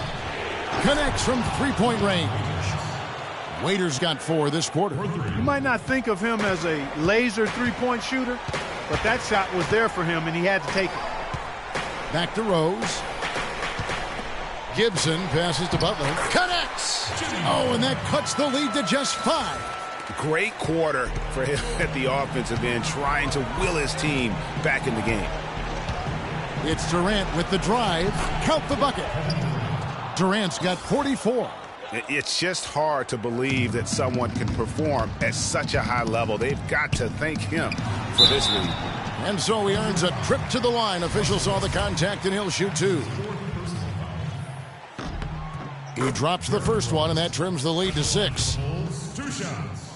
Connects from three-point range. Waiters got 4 this quarter. You might not think of him as a laser three-point shooter, but that shot was there for him, and he had to take it. Back to Rose. Gibson passes to Butler. Connects! Oh, and that cuts the lead to just 5. Great quarter for him at the offensive end, trying to will his team back in the game. It's Durant with the drive. Count the bucket. Durant's got 44. It's just hard to believe that someone can perform at such a high level. They've got to thank him for this lead. And so he earns a trip to the line. Officials saw the contact, and he'll shoot 2. He drops the first one, and that trims the lead to 6. 2 shots.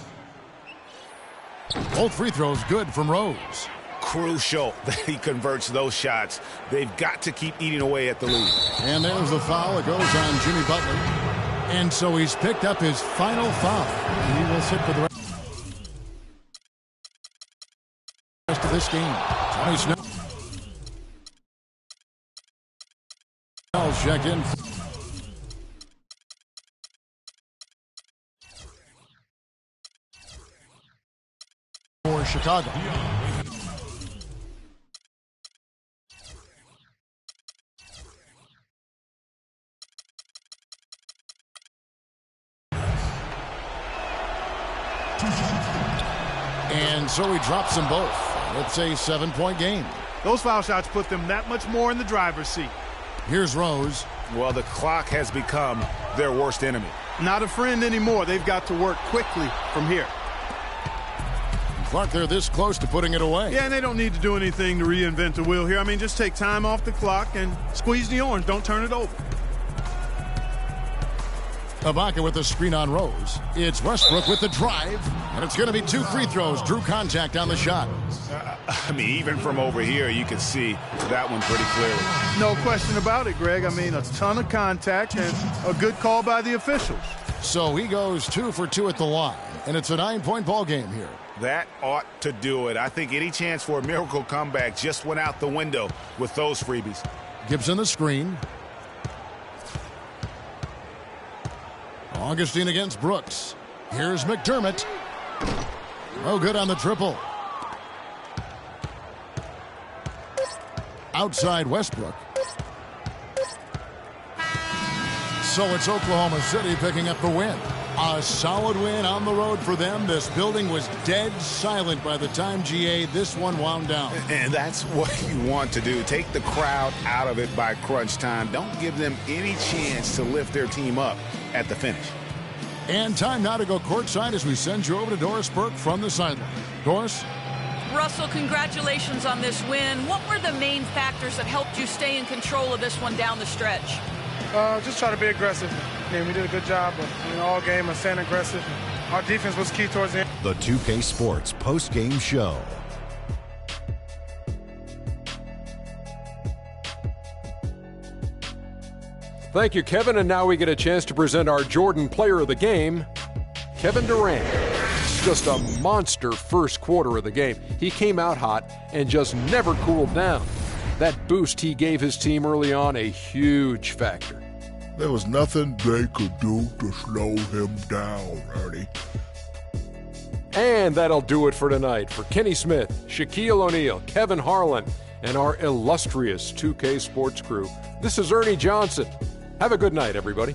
Both free throws good from Rose. Crucial that he converts those shots. They've got to keep eating away at the lead. And there's the foul. It goes on Jimmy Butler. And so he's picked up his final foul. He will sit for the rest of this game. Tony Snell's checked in. For Chicago. And so he drops them both. It's a 7-point game. Those foul shots put them that much more in the driver's seat. Here's Rose. Well, the clock has become their worst enemy. Not a friend anymore. They've got to work quickly from here. Clark, they're this close to putting it away. Yeah, and they don't need to do anything to reinvent the wheel here. I mean, just take time off the clock and squeeze the orange. Don't turn it over. Ibaka with the screen on Rose. It's Westbrook with the drive. And it's going to be 2 free throws. Drew contact on the shot. I mean, even from over here, you can see that one pretty clearly. No question about it, Greg. I mean, a ton of contact and a good call by the officials. So he goes 2 for 2 at the line. And it's a 9-point ball game here. That ought to do it. I think any chance for a miracle comeback just went out the window with those freebies. Gibson the screen. Augustine against Brooks. Here's McDermott. No good on the triple. Outside Westbrook. So it's Oklahoma City picking up the win. A solid win on the road for them. This building was dead silent by the time, GA, this one wound down. And that's what you want to do. Take the crowd out of it by crunch time. Don't give them any chance to lift their team up at the finish. And time now to go courtside as we send you over to Doris Burke from the sideline. Doris? Russell, congratulations on this win. What were the main factors that helped you stay in control of this one down the stretch? Just try to be aggressive. I mean, we did a good job of all game of staying aggressive. Our defense was key towards the end. The 2K Sports post-game show. Thank you, Kevin. And now we get a chance to present our Jordan Player of the Game, Kevin Durant. Just a monster first quarter of the game. He came out hot and just never cooled down. That boost he gave his team early on, a huge factor. There was nothing they could do to slow him down, Ernie. And that'll do it for tonight. For Kenny Smith, Shaquille O'Neal, Kevin Harlan, and our illustrious 2K Sports crew, this is Ernie Johnson. Have a good night, everybody.